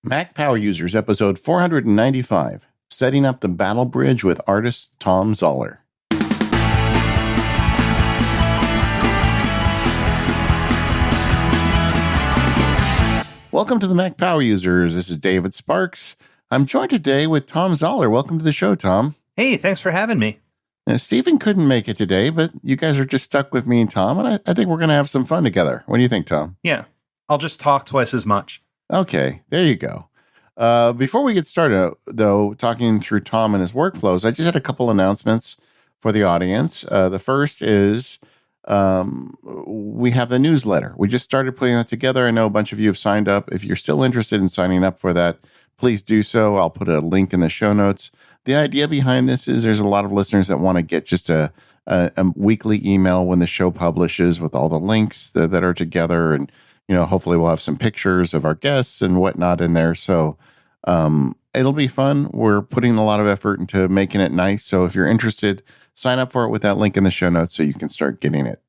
Mac Power Users, episode 495, Setting Up the Battle Bridge with artist Thom Zahler. Welcome to the Mac Power Users. This is David Sparks. I'm joined today with Thom Zahler. Welcome to the show, Tom. Hey, thanks for having me. Now, Stephen couldn't make it today, but you guys are just stuck with me and Tom, and I think we're going to have some fun together. What do you think, Tom? Yeah, I'll just talk twice as much. Okay, there you go. Before we get started, though, talking through Tom and his workflows, I just had a couple announcements for the audience. The first is we have the newsletter. We just started putting that together. I know a bunch of you have signed up. If you're still interested in signing up for that, please do so. I'll put a link in the show notes. The idea behind this is there's a lot of listeners that want to get just a weekly email when the show publishes with all the links that are together, and hopefully we'll have some pictures of our guests and whatnot in there. So it'll be fun. We're putting a lot of effort into making it nice. So if you're interested, sign up for it with that link in the show notes so you can start getting it.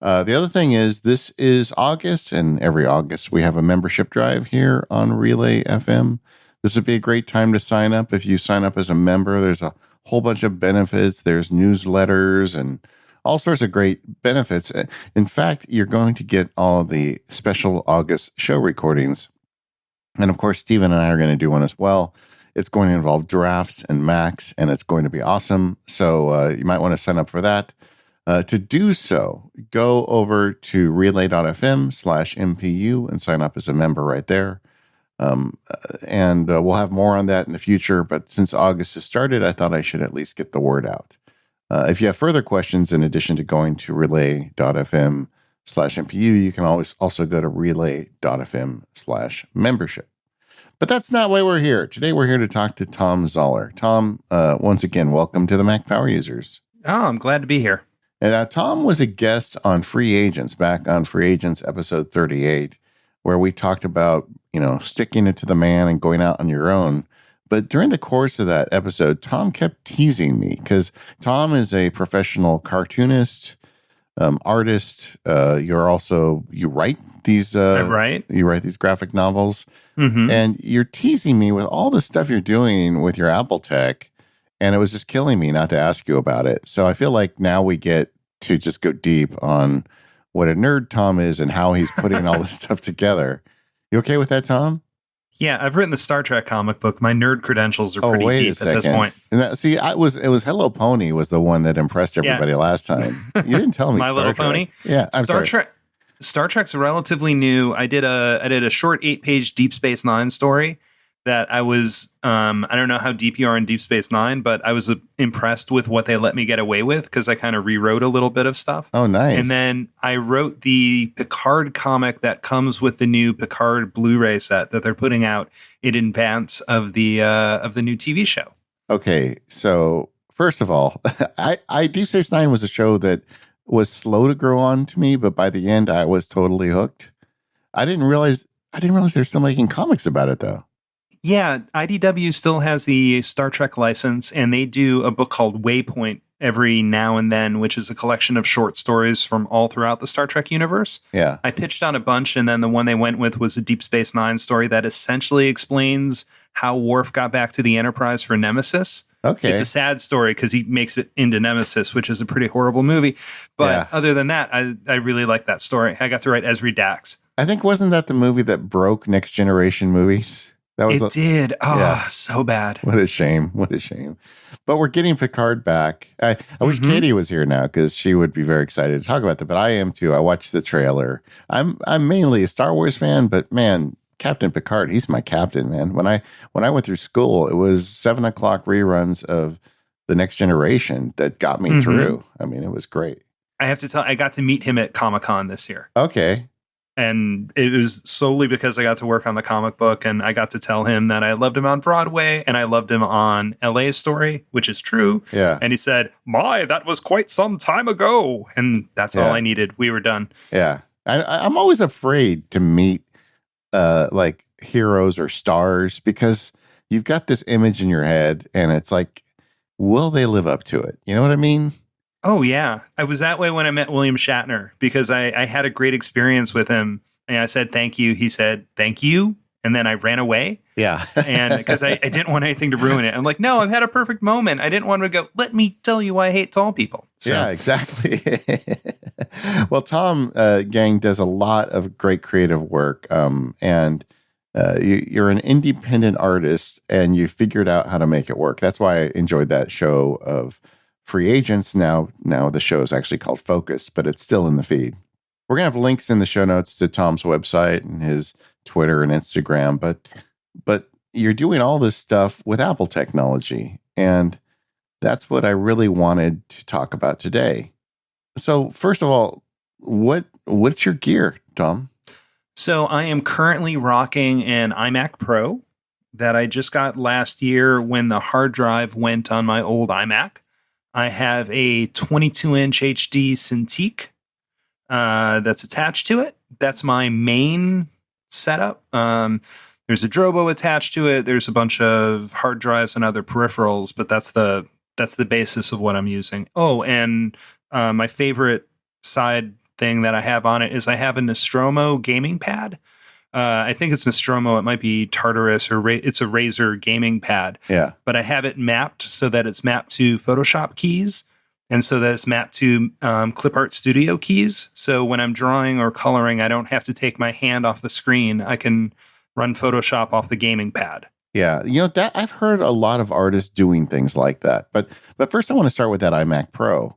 The other thing is this is August, and every August we have a membership drive here on Relay FM. This would be a great time to sign up. If you sign up as a member, there's a whole bunch of benefits. There's newsletters and all sorts of great benefits. In fact, you're going to get all of the special August show recordings. And of course, Stephen and I are going to do one as well. It's going to involve drafts and Macs, and it's going to be awesome. So you might want to sign up for that. To do so, go over to relay.fm/MPU and sign up as a member right there. And we'll have more on that in the future. But since August has started, I thought I should at least get the word out. If you have further questions, in addition to going to relay.fm/MPU, you can always also go to relay.fm/membership. But that's not why we're here. Today, we're here to talk to Thom Zahler. Tom, once again, welcome to the Mac Power Users. Oh, I'm glad to be here. And Tom was a guest on Free Agents, back on Free Agents episode 38, where we talked about, sticking it to the man and going out on your own. But during the course of that episode, Tom kept teasing me because Tom is a professional cartoonist, artist. You write these. You write these graphic novels, and you're teasing me with all the stuff you're doing with your Apple tech, and it was just killing me not to ask you about it. So I feel like now we get to just go deep on what a nerd Tom is and how he's putting all this stuff together. You okay with that, Tom? Yeah, I've written the Star Trek comic book. My nerd credentials are pretty deep at this point. And it was Hello Pony was the one that impressed everybody last time. You didn't tell me My Little Pony. Yeah, Star Trek's relatively new. I did a short 8-page Deep Space Nine story that I was. I don't know how deep you are in Deep Space Nine, but I was impressed with what they let me get away with because I kind of rewrote a little bit of stuff. Oh, nice! And then I wrote the Picard comic that comes with the new Picard Blu-ray set that they're putting out in advance of the new TV show. Okay, so first of all, I Deep Space Nine was a show that was slow to grow on to me, but by the end, I was totally hooked. I didn't realize they're still making comics about it, though. Yeah, IDW still has the Star Trek license, and they do a book called Waypoint every now and then, which is a collection of short stories from all throughout the Star Trek universe. Yeah. I pitched on a bunch, and then the one they went with was a Deep Space Nine story that essentially explains how Worf got back to the Enterprise for Nemesis. Okay. It's a sad story because he makes it into Nemesis, which is a pretty horrible movie. But other than that, I really like that story. I got to write Esri Dax. I think, wasn't that the movie that broke Next Generation movies? It did. Oh, so bad. What a shame. What a shame. But we're getting Picard back. I wish Katie was here now because she would be very excited to talk about that. But I am too. I watched the trailer. I'm mainly a Star Wars fan, but man, Captain Picard, he's my captain, man. When I went through school, it was 7 o'clock reruns of The Next Generation that got me through. I mean, it was great. I have to tell, I got to meet him at Comic-Con this year. Okay. And it was solely because I got to work on the comic book, and I got to tell him that I loved him on Broadway and I loved him on LA's Story, which is true. Yeah. And he said, that was quite some time ago. And that's all I needed. We were done. Yeah. I'm always afraid to meet like heroes or stars because you've got this image in your head and it's like, will they live up to it? You know what I mean? Oh, yeah. I was that way when I met William Shatner because I had a great experience with him. And I said, thank you. He said, thank you. and then I ran away. Yeah. And because I didn't want anything to ruin it. I'm like, no, I've had a perfect moment. I didn't want to go, let me tell you why I hate tall people. So, yeah, exactly. Well, Thom Gang does a lot of great creative work. And you're an independent artist and you figured out how to make it work. That's why I enjoyed that show of Free Agents. Now the show is actually called Focus, but it's still in the feed. We're going to have links in the show notes to Tom's website and his Twitter and Instagram, but you're doing all this stuff with Apple technology. And that's what I really wanted to talk about today. So first of all, what's your gear, Thom? So I am currently rocking an iMac Pro that I just got last year when the hard drive went on my old iMac. I have a 22-inch HD Cintiq that's attached to it. That's my main setup. There's a Drobo attached to it. There's a bunch of hard drives and other peripherals, but that's the basis of what I'm using. Oh, and my favorite side thing that I have on it is I have a Nostromo gaming pad. I think it's Nostromo. It might be Tartarus or it's a Razer gaming pad. Yeah. But I have it mapped so that it's mapped to Photoshop keys and so that it's mapped to ClipArt Studio keys. So when I'm drawing or coloring, I don't have to take my hand off the screen. I can run Photoshop off the gaming pad. Yeah, that I've heard a lot of artists doing things like that. But first, I want to start with that iMac Pro.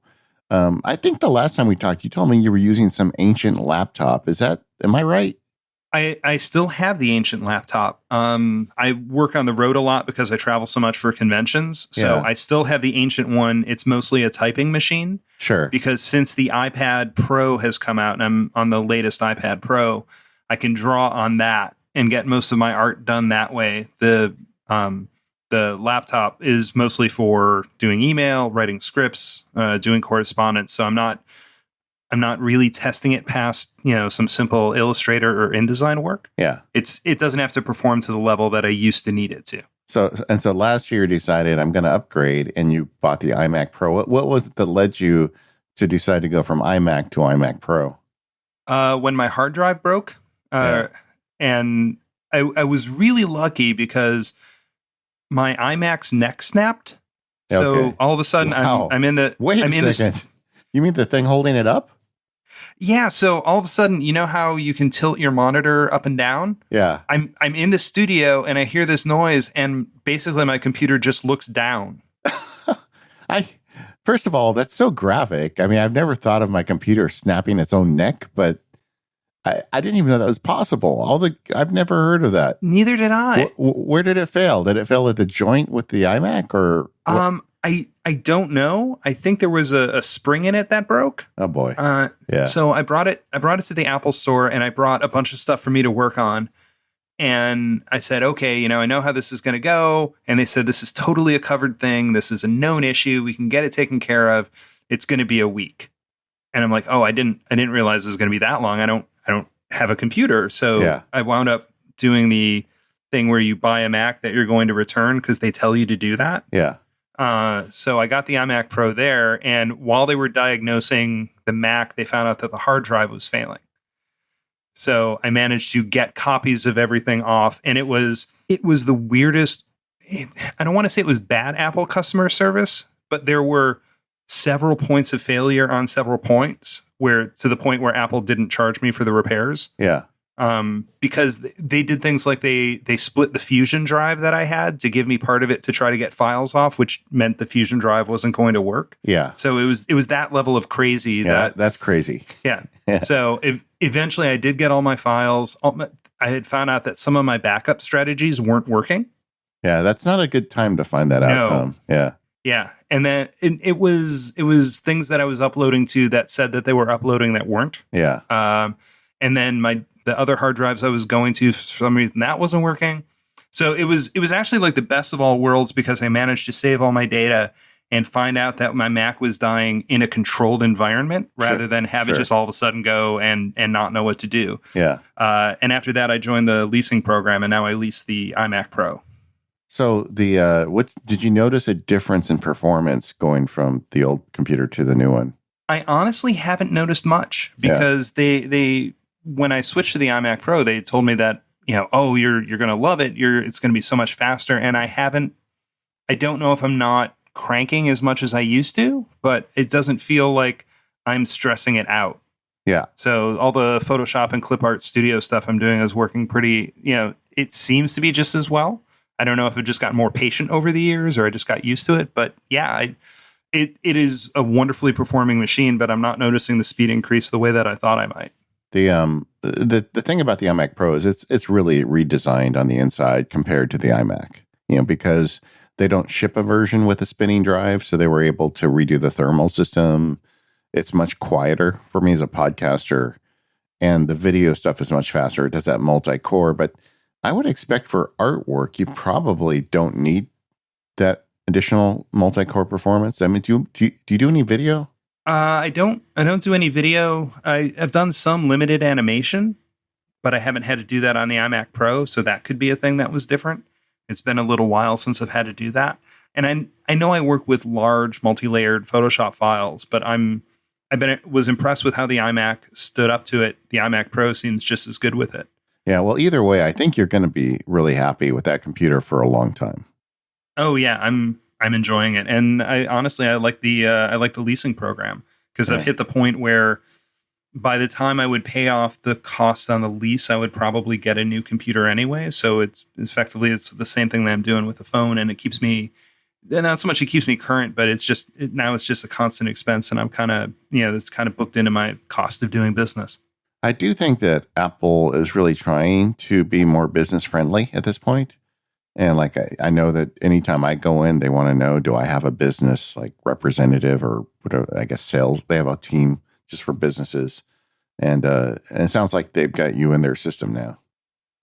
I think the last time we talked, you told me you were using some ancient laptop. Am I right? I still have the ancient laptop. I work on the road a lot because I travel so much for conventions. So Yeah. I still have the ancient one. It's mostly a typing machine. Sure. Because since the iPad Pro has come out and I'm on the latest iPad Pro, I can draw on that and get most of my art done that way. The laptop is mostly for doing email, writing scripts, doing correspondence. So I'm not really testing it past, some simple Illustrator or InDesign work. Yeah. It doesn't have to perform to the level that I used to need it to. So last year you decided I'm going to upgrade and you bought the iMac Pro. What was it that led you to decide to go from iMac to iMac Pro? When my hard drive broke, and I was really lucky because my iMac's neck snapped. So Okay. all of a sudden Wow. I'm in the Wait a second. You mean the thing holding it up? Yeah, so all of a sudden, you know how you can tilt your monitor up and down? Yeah. I'm in the studio and I hear this noise and basically my computer just looks down. First of all, that's so graphic. I mean, I've never thought of my computer snapping its own neck, but I didn't even know that was possible. I've never heard of that. Neither did I. Where did it fail? Did it fail at the joint with the iMac or? I don't know. I think there was a spring in it that broke. Oh boy. Yeah. So I brought it to the Apple store and I brought a bunch of stuff for me to work on. And I said, okay, I know how this is going to go. And they said, this is totally a covered thing. This is a known issue. We can get it taken care of. It's going to be a week. And I'm like, oh, I didn't realize it was going to be that long. I don't have a computer. So I wound up doing the thing where you buy a Mac that you're going to return because they tell you to do that. Yeah. So I got the iMac Pro there, and while they were diagnosing the Mac, they found out that the hard drive was failing. So I managed to get copies of everything off, and it was the weirdest. I don't want to say it was bad Apple customer service, but there were several points of failure on several points to the point where Apple didn't charge me for the repairs. Yeah. Because they did things like they split the Fusion drive that I had to give me part of it to try to get files off, which meant the Fusion drive wasn't going to work. Yeah. So it was that level of crazy. Yeah, that's crazy. Yeah. So eventually I did get all my files. I had found out that some of my backup strategies weren't working. Yeah, that's not a good time to find that out, Tom. Yeah. Yeah. And then it was things that I was uploading to that said that they were uploading that weren't. Yeah. And then the other hard drives I was going to, for some reason, that wasn't working. So it was actually like the best of all worlds because I managed to save all my data and find out that my Mac was dying in a controlled environment rather than have it just all of a sudden go and not know what to do. Yeah. And after that, I joined the leasing program, and now I lease the iMac Pro. So did you notice a difference in performance going from the old computer to the new one? I honestly haven't noticed much because they when I switched to the iMac Pro, they told me that oh, you're going to love it. It's going to be so much faster. And I don't know if I'm not cranking as much as I used to, but it doesn't feel like I'm stressing it out. Yeah. So all the Photoshop and clip art studio stuff I'm doing is working pretty, it seems to be just as well. I don't know if I've just gotten more patient over the years or I just got used to it, but yeah, it is a wonderfully performing machine, but I'm not noticing the speed increase the way that I thought I might. The thing about the iMac Pro is it's really redesigned on the inside compared to the iMac, because they don't ship a version with a spinning drive, so they were able to redo the thermal system. It's much quieter for me as a podcaster, and the video stuff is much faster. It does that multi-core, but I would expect for artwork, you probably don't need that additional multi-core performance. I mean, do you do any video? I don't do any video. I've done some limited animation, but I haven't had to do that on the iMac Pro, so that could be a thing that was different. It's been a little while since I've had to do that. And I know I work with large multi-layered Photoshop files, but was impressed with how the iMac stood up to it. The iMac Pro seems just as good with it. Yeah, well, either way, I think you're going to be really happy with that computer for a long time. Oh yeah, I'm enjoying it, and I like the leasing program because I've hit the point where by the time I would pay off the costs on the lease, I would probably get a new computer anyway. So it's the same thing that I'm doing with the phone, and it keeps me not so much it keeps me current, but now it's just a constant expense, and I'm kind of it's kind of booked into my cost of doing business. I do think that Apple is really trying to be more business friendly at this point. And like, I know that anytime I go in, they want to know, do I have a business like representative or whatever, I guess sales, they have a team just for businesses. And it sounds like they've got you in their system now.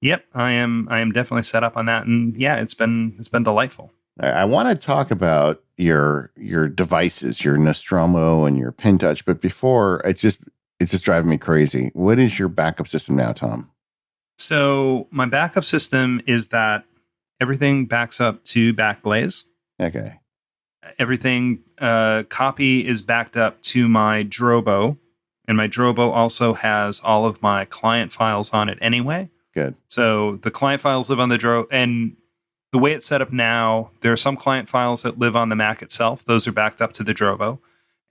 Yep. I am definitely set up on that. And yeah, it's been delightful. I want to talk about your devices, your Nostromo and your PinTouch. But before, it's just driving me crazy. What is your backup system now, Thom? So my backup system is that everything backs up to Backblaze. Okay. Everything copy is backed up to my Drobo, and my Drobo also has all of my client files on it anyway. Good. So the client files live on the Drobo, and the way it's set up now, there are some client files that live on the Mac itself. Those are backed up to the Drobo.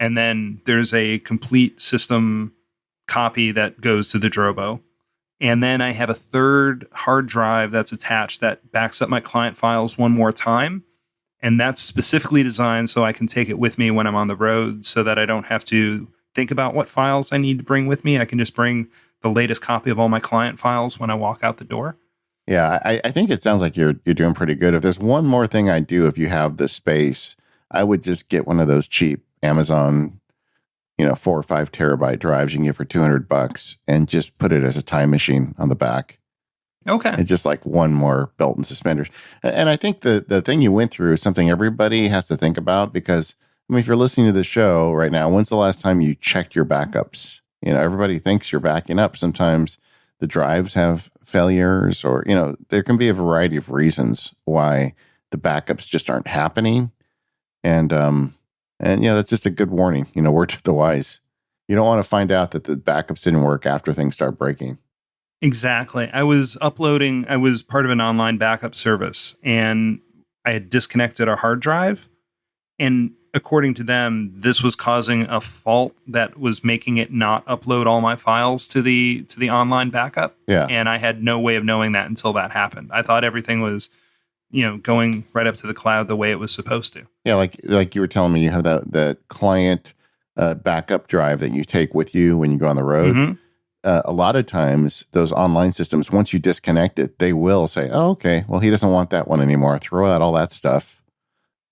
And then there's a complete system copy that goes to the Drobo. And then I have a third hard drive that's attached that backs up my client files one more time. And that's specifically designed so I can take it with me when I'm on the road so that I don't have to think about what files I need to bring with me. I can just bring the latest copy of all my client files when I walk out the door. Yeah, I think it sounds like you're doing pretty good. If there's one more thing I do, if you have the space, I would just get one of those cheap Amazon, 4 or 5 terabyte drives you can get for $200 and just put it as a time machine on the back. Okay. And just like one more belt and suspenders. And I think the thing you went through is something everybody has to think about because, if you're listening to the show right now, when's the last time you checked your backups? Everybody thinks you're backing up. Sometimes the drives have failures or, there can be a variety of reasons why the backups just aren't happening. And that's just a good warning, word to the wise. You don't want to find out that the backups didn't work after things start breaking. Exactly. I was part of an online backup service and I had disconnected a hard drive. And according to them, this was causing a fault that was making it not upload all my files to the online backup. Yeah. And I had no way of knowing that until that happened. I thought everything was, going right up to the cloud the way it was supposed to. Yeah, like you were telling me, you have that client backup drive that you take with you when you go on the road. Mm-hmm. A lot of times, those online systems, once you disconnect it, they will say, "Oh, okay, well, he doesn't want that one anymore. Throw out all that stuff."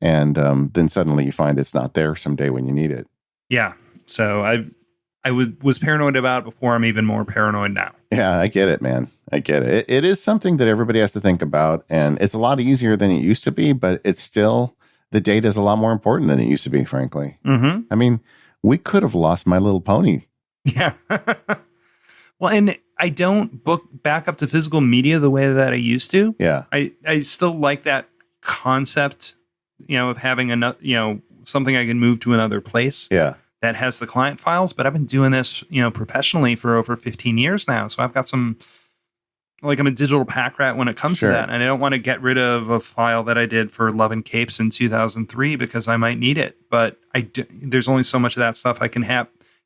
And then suddenly you find it's not there someday when you need it. Yeah. So I was paranoid about it before. I'm even more paranoid now. Yeah, I get it, man. I get it. It is something that everybody has to think about. And it's a lot easier than it used to be, but it's still, the data is a lot more important than it used to be, frankly. Mm-hmm. We could have lost My Little Pony. Yeah. Well, and I don't back up to physical media the way that I used to. Yeah. I still like that concept, of having something I can move to another place. Yeah. That has the client files, but I've been doing this, professionally for over 15 years now. So I've got some I'm a digital pack rat when it comes to Sure. that, and I don't want to get rid of a file that I did for Love and Capes in 2003 because I might need it. But there's only so much of that stuff I can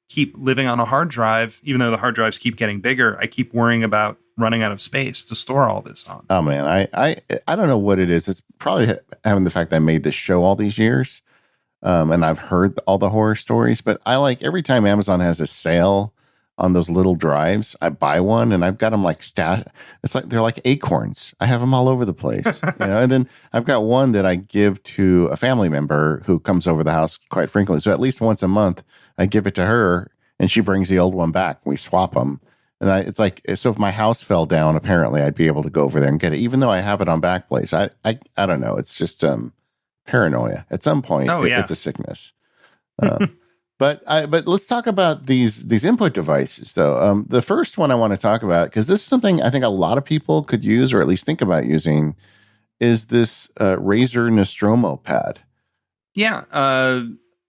keep living on a hard drive. Even though the hard drives keep getting bigger, I keep worrying about running out of space to store all this on. Oh man, I don't know what it is. It's probably having the fact that I made this show all these years, and I've heard all the horror stories. But I like every time Amazon has a sale on those little drives, I buy one, and I've got them like stat. It's like they're like acorns. I have them all over the place, And then I've got one that I give to a family member who comes over the house quite frequently. So at least once a month, I give it to her, and she brings the old one back. We swap them. And it's like, so if my house fell down, apparently I'd be able to go over there and get it, even though I have it on Backblaze. I don't know. It's just paranoia. At some point, it's a sickness. But let's talk about these input devices, though. The first one I want to talk about, because this is something I think a lot of people could use, or at least think about using, is this Razer Nostromo pad. Yeah.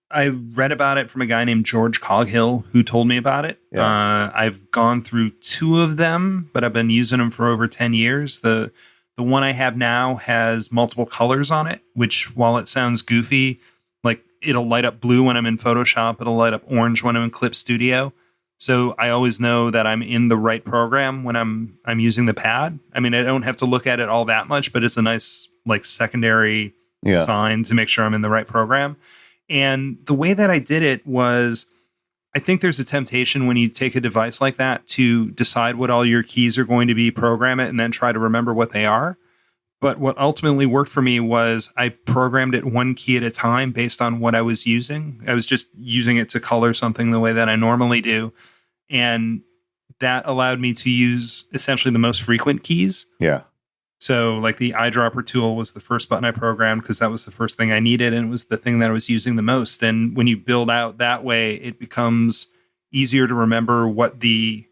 I read about it from a guy named George Coghill who told me about it. Yeah. I've gone through 2 of them, but I've been using them for over 10 years. The one I have now has multiple colors on it, which, while it sounds goofy, like it'll light up blue when I'm in Photoshop, it'll light up orange when I'm in Clip Studio. So I always know that I'm in the right program when I'm using the pad. I mean, I don't have to look at it all that much, but it's a nice like secondary sign to make sure I'm in the right program. And the way that I did it was, I think there's a temptation when you take a device like that to decide what all your keys are going to be, program it, and then try to remember what they are. But what ultimately worked for me was I programmed it one key at a time based on what I was using. I was just using it to color something the way that I normally do. And that allowed me to use essentially the most frequent keys. Yeah. So like the eyedropper tool was the first button I programmed because that was the first thing I needed, and it was the thing that I was using the most. And when you build out that way, it becomes easier to remember what the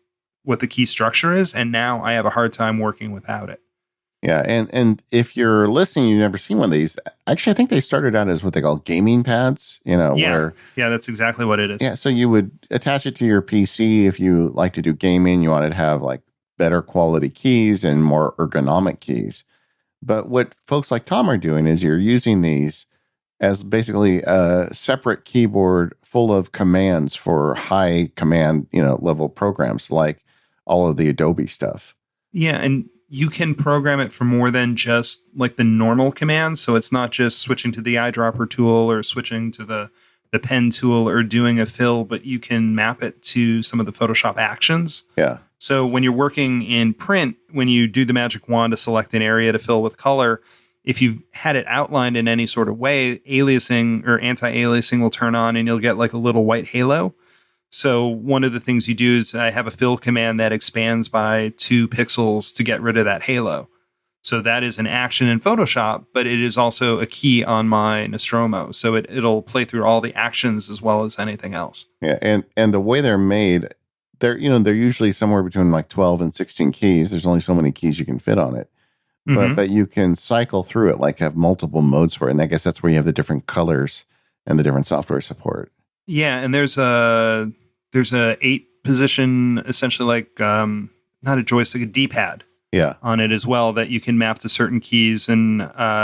key structure is. And now I have a hard time working without it. Yeah, and if you're listening, you've never seen one of these. Actually, I think they started out as what they call gaming pads. Yeah, that's exactly what it is. Yeah, so you would attach it to your PC if you like to do gaming. You wanted to have like better quality keys and more ergonomic keys. But what folks like Thom are doing is you're using these as basically a separate keyboard full of commands for high command, level programs like all of the Adobe stuff. Yeah, and you can program it for more than just like the normal commands. So it's not just switching to the eyedropper tool or switching to the pen tool or doing a fill, but you can map it to some of the Photoshop actions. Yeah. So when you're working in print, when you do the magic wand to select an area to fill with color, if you've had it outlined in any sort of way, aliasing or anti-aliasing will turn on and you'll get like a little white halo. So one of the things you do is I have a fill command that expands by 2 pixels to get rid of that halo. So that is an action in Photoshop, but it is also a key on my Nostromo. So it'll play through all the actions as well as anything else. Yeah, and the way they're made, they're usually somewhere between like 12 and 16 keys. There's only so many keys you can fit on it. But you can cycle through it, like have multiple modes for it. And I guess that's where you have the different colors and the different software support. Yeah, and there's a 8 position, essentially like not a joystick, a D-pad. Yeah. On it as well that you can map to certain keys. And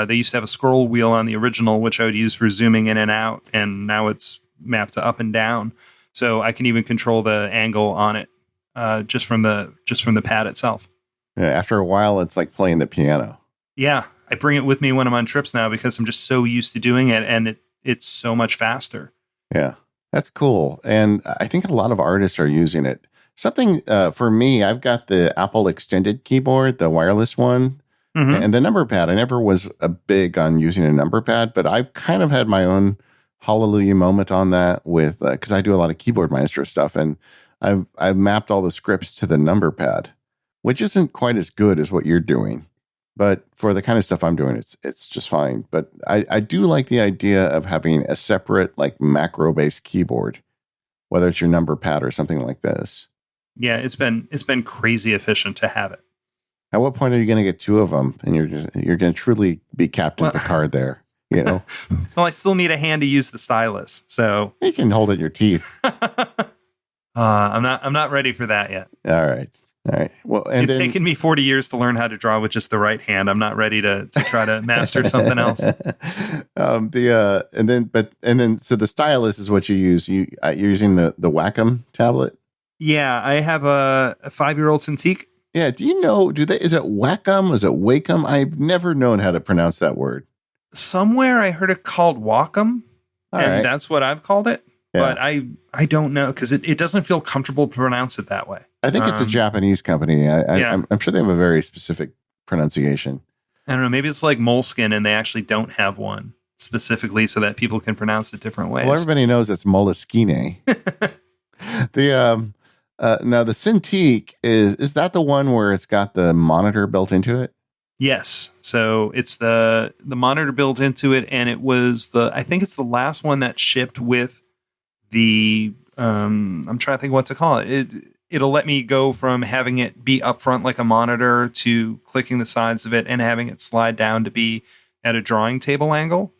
they used to have a scroll wheel on the original, which I would use for zooming in and out. And now it's mapped to up and down. So I can even control the angle on it just from the pad itself. Yeah, after a while, it's like playing the piano. Yeah, I bring it with me when I'm on trips now because I'm just so used to doing it, and it's so much faster. Yeah, that's cool. And I think a lot of artists are using it. Something for me, I've got the Apple extended keyboard, the wireless one, and the number pad. I never was big on using a number pad, but I've kind of had my own hallelujah moment on that with because I do a lot of keyboard maestro stuff, and I've mapped all the scripts to the number pad, which isn't quite as good as what you're doing. But for the kind of stuff I'm doing, it's just fine. But I do like the idea of having a separate like macro-based keyboard, whether it's your number pad or something like this. Yeah, it's been crazy efficient to have it. At what point are you going to get 2 of them, and you're going to truly be Captain Picard there? Well, I still need a hand to use the stylus, so you can hold it in your teeth. I'm not ready for that yet. All right. All right. Well, and It's then taken me 40 years to learn how to draw with just the right hand. I'm not ready to try to master something else. So the stylus is what you use. You're using the Wacom tablet. Yeah, I have a 5-year-old Cintiq. Yeah. Do you know? Is it Wacom? Is it Wacom? I've never known how to pronounce that word. Somewhere I heard it called Wacom, All and right. that's what I've called it. Yeah. But I don't know because it doesn't feel comfortable to pronounce it that way. I think it's a Japanese company. Yeah. I'm sure they have a very specific pronunciation. I don't know. Maybe it's like Moleskin, and they actually don't have one specifically so that people can pronounce it different ways. Well, everybody knows it's Moleskine. Now the Cintiq is that the one where it's got the monitor built into it? Yes. So it's the monitor built into it, and it was I think it's the last one that shipped with the I'm trying to think what to call it. It'll let me go from having it be up front like a monitor to clicking the sides of it and having it slide down to be at a drawing table angle.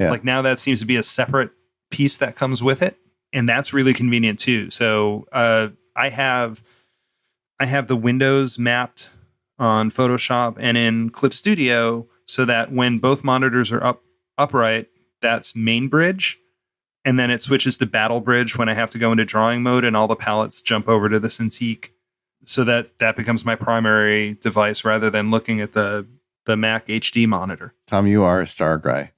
Yeah. Like now that seems to be a separate piece that comes with it, and that's really convenient too. So I have the windows mapped on Photoshop and in Clip Studio so that when both monitors are upright, that's main bridge. And then it switches to battle bridge when I have to go into drawing mode and all the palettes jump over to the Cintiq. So that becomes my primary device rather than looking at the Mac HD monitor. Tom, you are a Star Trek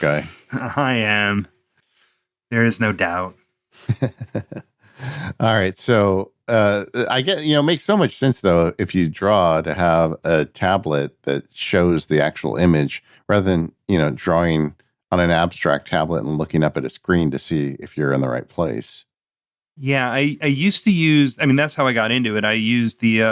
guy. I am. There is no doubt. All right. So I get, it makes so much sense, though, if you draw to have a tablet that shows the actual image rather than, drawing on an abstract tablet and looking up at a screen to see if you're in the right place. Yeah, I used to use, that's how I got into it. I used the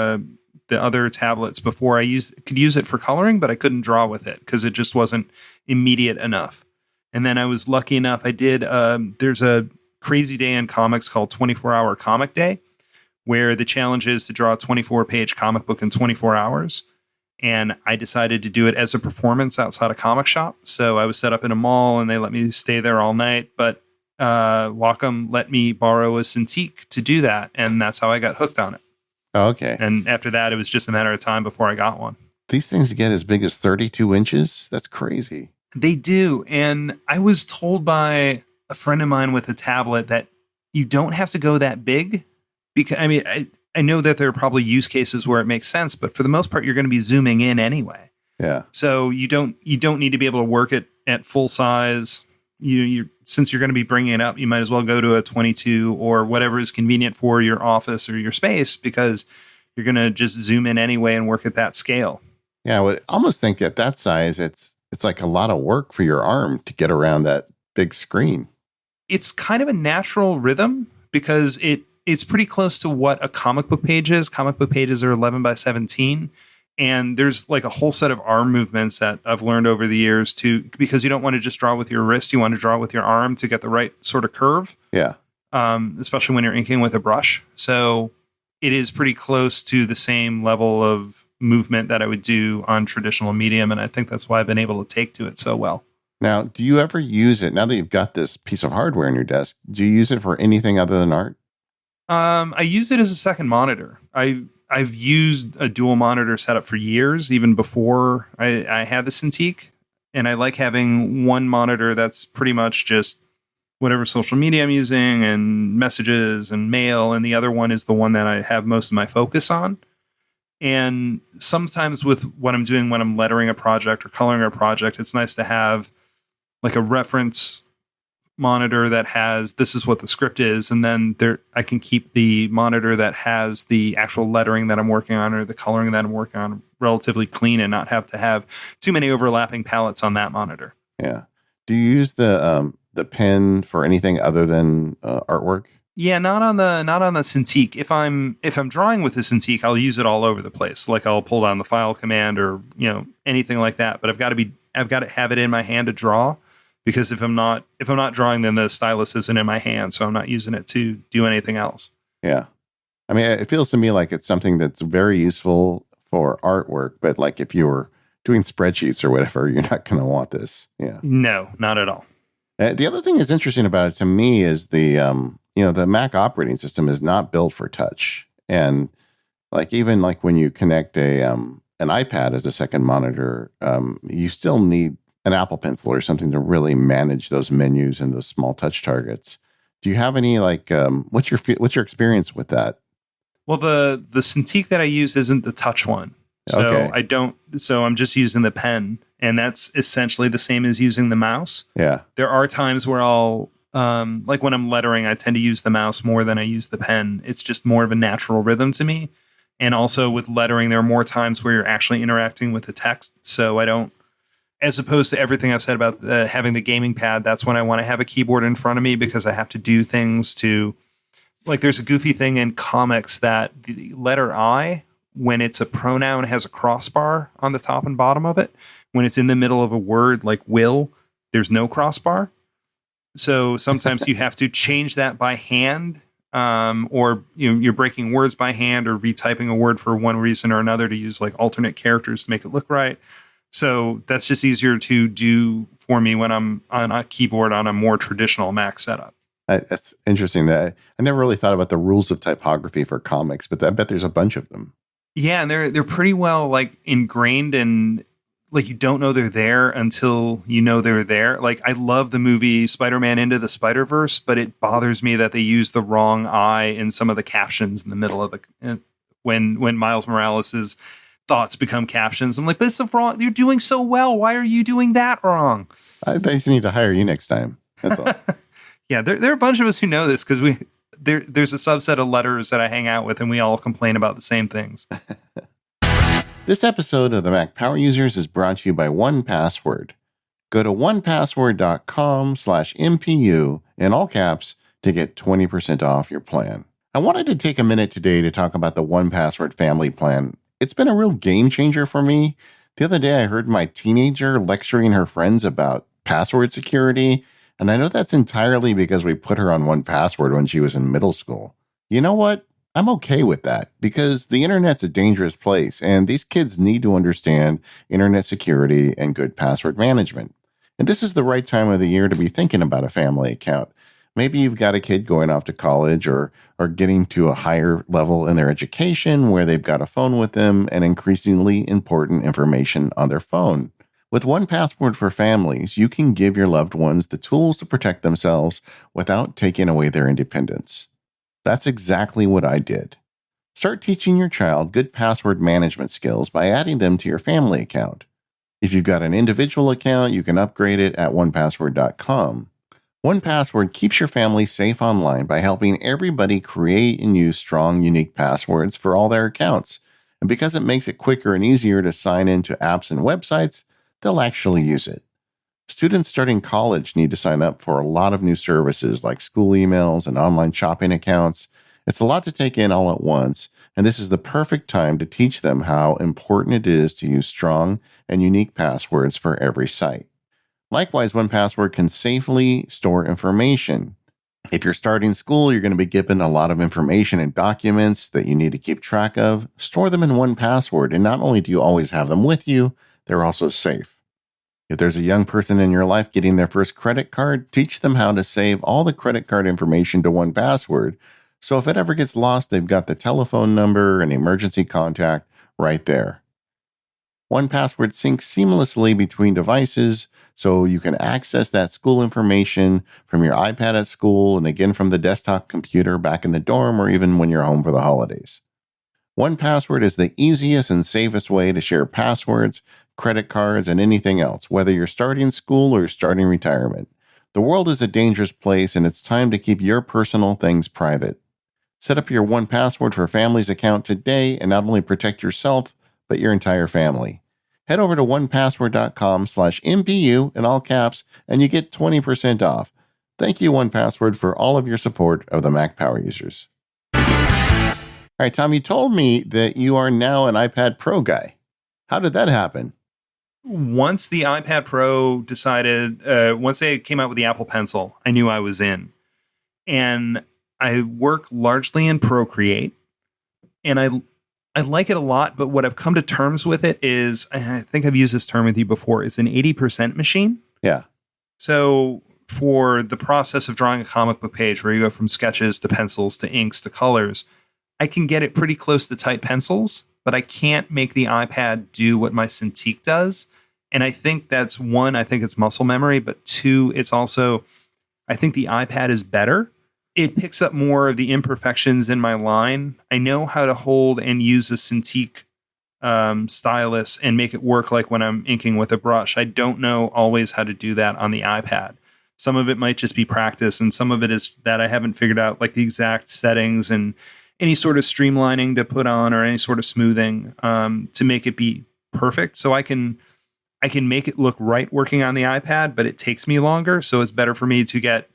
other tablets before. Could use it for coloring, but I couldn't draw with it because it just wasn't immediate enough. And then I was lucky enough, I did, there's a crazy day in comics called 24-Hour Comic Day, where the challenge is to draw a 24-page comic book in 24 hours. And I decided to do it as a performance outside a comic shop. So I was set up in a mall and they let me stay there all night. But Wacom let me borrow a Cintiq to do that. And that's how I got hooked on it. Oh, okay. And after that, it was just a matter of time before I got one. These things get as big as 32 inches. That's crazy. They do. And I was told by a friend of mine with a tablet that you don't have to go that big. Because I know that there are probably use cases where it makes sense, but for the most part, you're going to be zooming in anyway. Yeah. So you don't need to be able to work it at full size. Since you're going to be bringing it up, you might as well go to a 22 or whatever is convenient for your office or your space because you're going to just zoom in anyway and work at that scale. Yeah, I would almost think at that size, it's like a lot of work for your arm to get around that big screen. It's kind of a natural rhythm because it's pretty close to what a comic book page is. Comic book pages are 11 by 17. And there's like a whole set of arm movements that I've learned over the years because you don't want to just draw with your wrist. You want to draw with your arm to get the right sort of curve. Yeah. Especially when you're inking with a brush. So it is pretty close to the same level of movement that I would do on traditional medium. And I think that's why I've been able to take to it so well. Now, do you ever use it, now that you've got this piece of hardware in your desk, do you use it for anything other than art? I use it as a second monitor. I've used a dual monitor setup for years, even before I had the Cintiq. And I like having one monitor that's pretty much just whatever social media I'm using and messages and mail. And the other one is the one that I have most of my focus on. And sometimes with what I'm doing when I'm lettering a project or coloring a project, it's nice to have like a reference monitor that has this is what the script is, and then I can keep the monitor that has the actual lettering that I'm working on or the coloring that I'm working on relatively clean and not have to have too many overlapping palettes on that monitor. Yeah. Do you use the pen for anything other than artwork? Yeah, not on the Cintiq. If I'm drawing with the Cintiq, I'll use it all over the place. Like I'll pull down the file command or anything like that. But I've got to have it in my hand to draw. Because if I'm not drawing, then the stylus isn't in my hand, so I'm not using it to do anything else. Yeah, I mean, it feels to me like it's something that's very useful for artwork, but like if you were doing spreadsheets or whatever, you're not going to want this. Yeah, no, not at all. The other thing that's interesting about it to me is the Mac operating system is not built for touch, and Like even like when you connect a an iPad as a second monitor, you still need an Apple Pencil or something to really manage those menus and those small touch targets. Do you have any like what's your experience with that? Well, the Cintiq that I use isn't the touch one. So Okay. I don't so I'm just using the pen, and that's essentially the same as using the mouse. Yeah. There are times where I'll like when I'm lettering, I tend to use the mouse more than I use the pen. It's just more of a natural rhythm to me. And also with lettering, there are more times where you're actually interacting with the text. So I don't, as opposed to everything I've said about having the gaming pad, that's when I want to have a keyboard in front of me because I have to do things to, like, there's a goofy thing in comics that the letter I, when it's a pronoun, has a crossbar on the top and bottom of it. When it's in the middle of a word like will, there's no crossbar. So sometimes you have to change that by hand, or you're breaking words by hand or retyping a word for one reason or another to use like alternate characters to make it look right. So that's just easier to do for me when I'm on a keyboard on a more traditional Mac setup. That's interesting. That I never really thought about the rules of typography for comics, but I bet there's a bunch of them. Yeah, and they're pretty well like ingrained, and like you don't know they're there until you know they're there. Like I love the movie Spider-Man Into the Spider-Verse, but it bothers me that they use the wrong I in some of the captions in the middle of the when Miles Morales' thoughts become captions. I'm like, but it's the wrong. You're doing so well. Why are you doing that wrong? I just need to hire you next time. That's all. Yeah, there are a bunch of us who know this because there's a subset of letters that I hang out with, and we all complain about the same things. This episode of the Mac Power Users is brought to you by 1Password. Go to 1password.com/MPU in all caps to get 20% off your plan. I wanted to take a minute today to talk about the 1Password family plan. It's been a real game changer for me. The other day I heard my teenager lecturing her friends about password security, and I know that's entirely because we put her on 1Password when she was in middle school. You know what? I'm okay with that because the internet's a dangerous place and these kids need to understand internet security and good password management. And this is the right time of the year to be thinking about a family account. Maybe you've got a kid going off to college or getting to a higher level in their education where they've got a phone with them and increasingly important information on their phone. With 1Password for families, you can give your loved ones the tools to protect themselves without taking away their independence. That's exactly what I did. Start teaching your child good password management skills by adding them to your family account. If you've got an individual account, you can upgrade it at 1password.com. 1Password keeps your family safe online by helping everybody create and use strong, unique passwords for all their accounts. And because it makes it quicker and easier to sign into apps and websites, they'll actually use it. Students starting college need to sign up for a lot of new services like school emails and online shopping accounts. It's a lot to take in all at once, and this is the perfect time to teach them how important it is to use strong and unique passwords for every site. Likewise, 1Password can safely store information. If you're starting school, you're going to be given a lot of information and documents that you need to keep track of. Store them in 1Password, and not only do you always have them with you, they're also safe. If there's a young person in your life getting their first credit card, teach them how to save all the credit card information to 1Password. So if it ever gets lost, they've got the telephone number and emergency contact right there. 1Password syncs seamlessly between devices, so you can access that school information from your iPad at school and again from the desktop computer back in the dorm or even when you're home for the holidays. 1Password is the easiest and safest way to share passwords, credit cards, and anything else, whether you're starting school or starting retirement. The world is a dangerous place, and it's time to keep your personal things private. Set up your 1Password for Families account today and not only protect yourself, but your entire family. Head over to 1password.com/MPU in all caps, and you get 20% off. Thank you, 1Password, for all of your support of the Mac Power Users. All right, Tom, you told me that you are now an iPad Pro guy. How did that happen? Once the iPad Pro decided, once they came out with the Apple Pencil, I knew I was in. And I work largely in Procreate, and I like it a lot, but what I've come to terms with it is, I think I've used this term with you before, it's an 80% machine. Yeah. So for the process of drawing a comic book page where you go from sketches to pencils to inks to colors, I can get it pretty close to tight pencils, but I can't make the iPad do what my Cintiq does. And I think that's one, I think it's muscle memory, but two, it's also, I think the iPad is better. It picks up more of the imperfections in my line. I know how to hold and use a Cintiq stylus and make it work like when I'm inking with a brush. I don't know always how to do that on the iPad. Some of it might just be practice, and some of it is that I haven't figured out like the exact settings and any sort of streamlining to put on or any sort of smoothing to make it be perfect. So I can make it look right working on the iPad, but it takes me longer. So it's better for me to get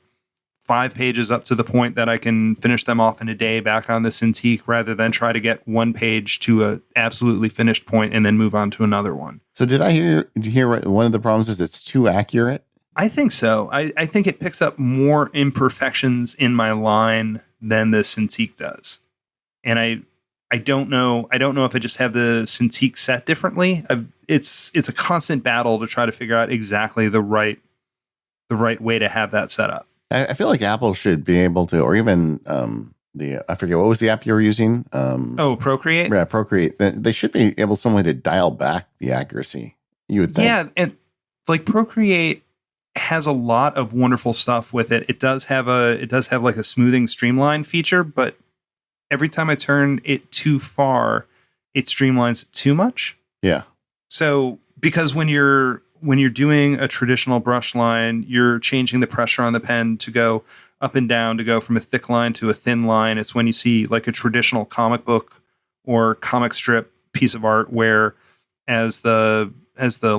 5 pages up to the point that I can finish them off in a day back on the Cintiq rather than try to get 1 page to a absolutely finished point and then move on to another one. So did you hear one of the problems is it's too accurate? I think so. I think it picks up more imperfections in my line than the Cintiq does. And I don't know if I just have the Cintiq set differently. It's a constant battle to try to figure out exactly the right way to have that set up. I feel like Apple should be able to, or even I forget, what was the app you were using? Procreate? Yeah, Procreate. They should be able some way to dial back the accuracy, you would think. Yeah, and like Procreate has a lot of wonderful stuff with it. It does have like a smoothing streamline feature, but every time I turn it too far, it streamlines it too much. Yeah. So because when you're doing a traditional brush line, you're changing the pressure on the pen to go up and down, to go from a thick line to a thin line. It's when you see like a traditional comic book or comic strip piece of art where as the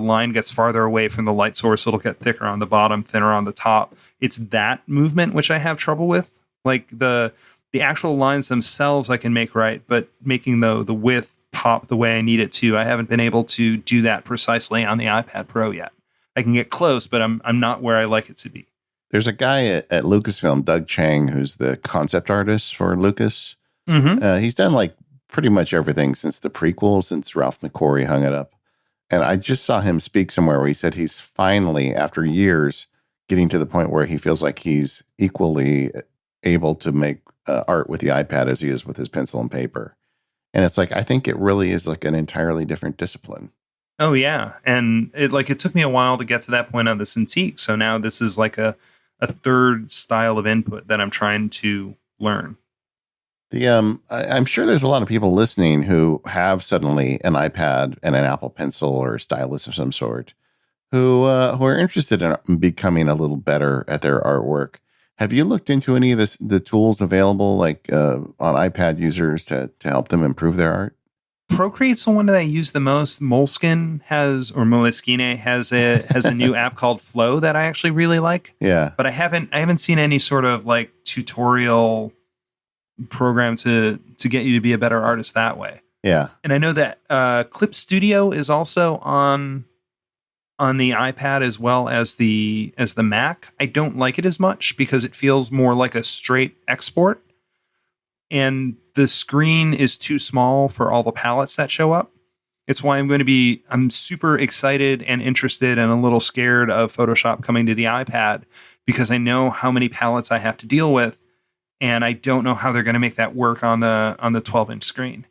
line gets farther away from the light source, it'll get thicker on the bottom, thinner on the top. It's that movement which I have trouble with. Like the actual lines themselves I can make right, but making the width pop the way I need it to, I haven't been able to do that precisely on the iPad Pro yet. I can get close, but I'm not where I like it to be. There's a guy at Lucasfilm, Doug Chang, who's the concept artist for Lucas. Mm-hmm. He's done like pretty much everything since the prequel, since Ralph McQuarrie hung it up. And I just saw him speak somewhere where he said he's finally, after years, getting to the point where he feels like he's equally able to make art with the iPad as he is with his pencil and paper. And it's like, I think it really is like an entirely different discipline. Oh yeah. And it took me a while to get to that point on the Cintiq. So now this is like a third style of input that I'm trying to learn. I'm sure there's a lot of people listening who have suddenly an iPad and an Apple Pencil or a stylus of some sort who are interested in becoming a little better at their artwork. Have you looked into any of the tools available, like on iPad users, to help them improve their art? Procreate's the one that I use the most. Moleskine has a new app called Flow that I actually really like. Yeah, but I haven't seen any sort of like tutorial program to get you to be a better artist that way. Yeah, and I know that Clip Studio is also on the iPad as well as the Mac. I don't like it as much because it feels more like a straight export, and the screen is too small for all the palettes that show up. It's why I'm super excited and interested and a little scared of Photoshop coming to the iPad because I know how many palettes I have to deal with, and I don't know how they're going to make that work on the 12-inch screen.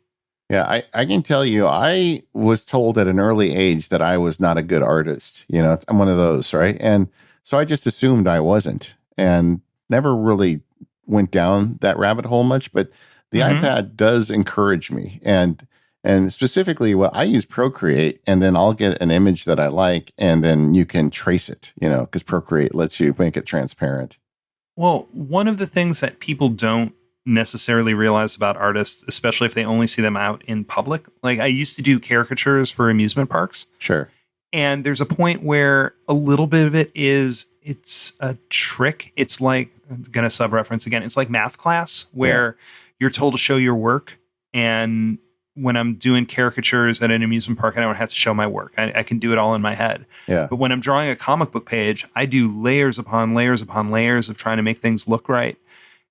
Yeah, I can tell you, I was told at an early age that I was not a good artist. You know, I'm one of those, right? And so I just assumed I wasn't and never really went down that rabbit hole much. But the iPad does encourage me. And specifically, what I use Procreate, and then I'll get an image that I like, and then you can trace it, because Procreate lets you make it transparent. Well, one of the things that people don't necessarily realize about artists, especially if they only see them out in public. Like I used to do caricatures for amusement parks. Sure. And there's a point where a little bit of it's a trick. It's like, I'm going to sub-reference again. It's like math class where you're told to show your work. And when I'm doing caricatures at an amusement park, I don't have to show my work. I can do it all in my head. Yeah. But when I'm drawing a comic book page, I do layers upon layers upon layers of trying to make things look right.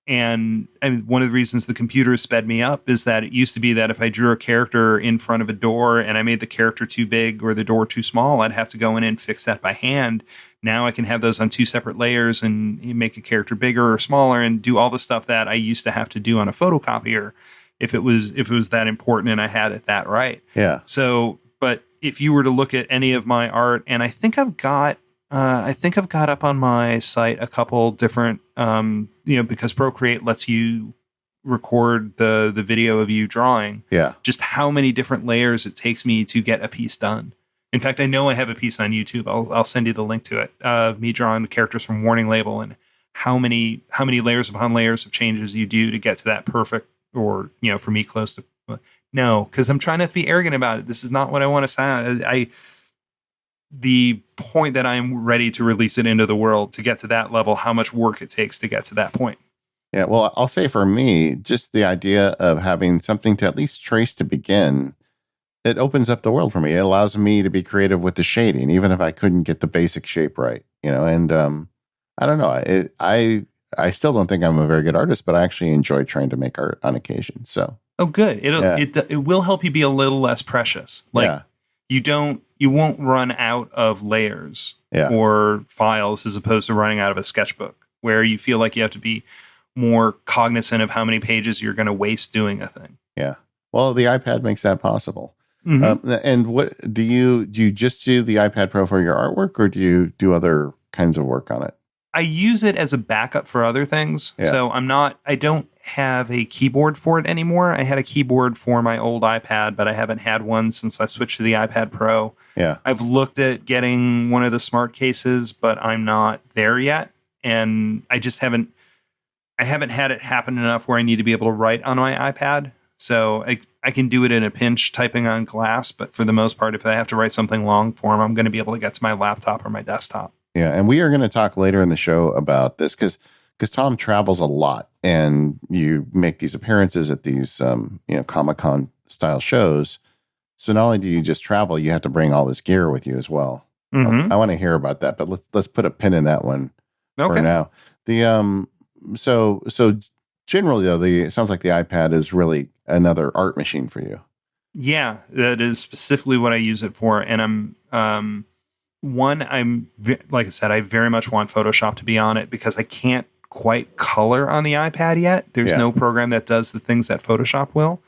And one of the reasons the computer sped me up is that it used to be that if I drew a character in front of a door and I made the character too big or the door too small, I'd have to go in and fix that by hand. Now I can have those on 2 separate layers and make a character bigger or smaller and do all the stuff that I used to have to do on a photocopier. if it was that important and I had it that right. Yeah. So, but if you were to look at any of my art, and I think I've got up on my site a couple different, because Procreate lets you record the video of you drawing. Yeah. Just how many different layers it takes me to get a piece done. In fact, I know I have a piece on YouTube. I'll send you the link to it of me drawing the characters from Warning Label and how many layers upon layers of changes you do to get to that perfect, or for me close to. No, because I'm trying not to be arrogant about it. This is not what I want to sound. The point that I'm ready to release it into the world, to get to that level, how much work it takes to get to that point. Yeah. Well, I'll say for me, just the idea of having something to at least trace to begin, it opens up the world for me. It allows me to be creative with the shading, even if I couldn't get the basic shape right, and I don't know. I still don't think I'm a very good artist, but I actually enjoy trying to make art on occasion. So. Oh, good. It will help you be a little less precious. Like you won't run out of layers or files as opposed to running out of a sketchbook, where you feel like you have to be more cognizant of how many pages you're going to waste doing a thing. Yeah. Well, the iPad makes that possible. Mm-hmm. And what do you just do the iPad Pro for your artwork, or do you do other kinds of work on it? I use it as a backup for other things. Yeah. So I don't have a keyboard for it anymore. I had a keyboard for my old iPad, but I haven't had one since I switched to the iPad Pro. Yeah. I've looked at getting one of the smart cases, but I'm not there yet. And I just haven't had it happen enough where I need to be able to write on my iPad. So I can do it in a pinch typing on glass, but for the most part, if I have to write something long form, I'm going to be able to get to my laptop or my desktop. Yeah, and we are going to talk later in the show about this because Thom travels a lot, and you make these appearances at these Comic-Con style shows. So not only do you just travel, you have to bring all this gear with you as well. Mm-hmm. I want to hear about that, but let's put a pin in that one for now. The so generally though, it sounds like the iPad is really another art machine for you. Yeah, that is specifically what I use it for, and like I said, I very much want Photoshop to be on it because I can't quite color on the iPad yet. There's no program that does the things that Photoshop will.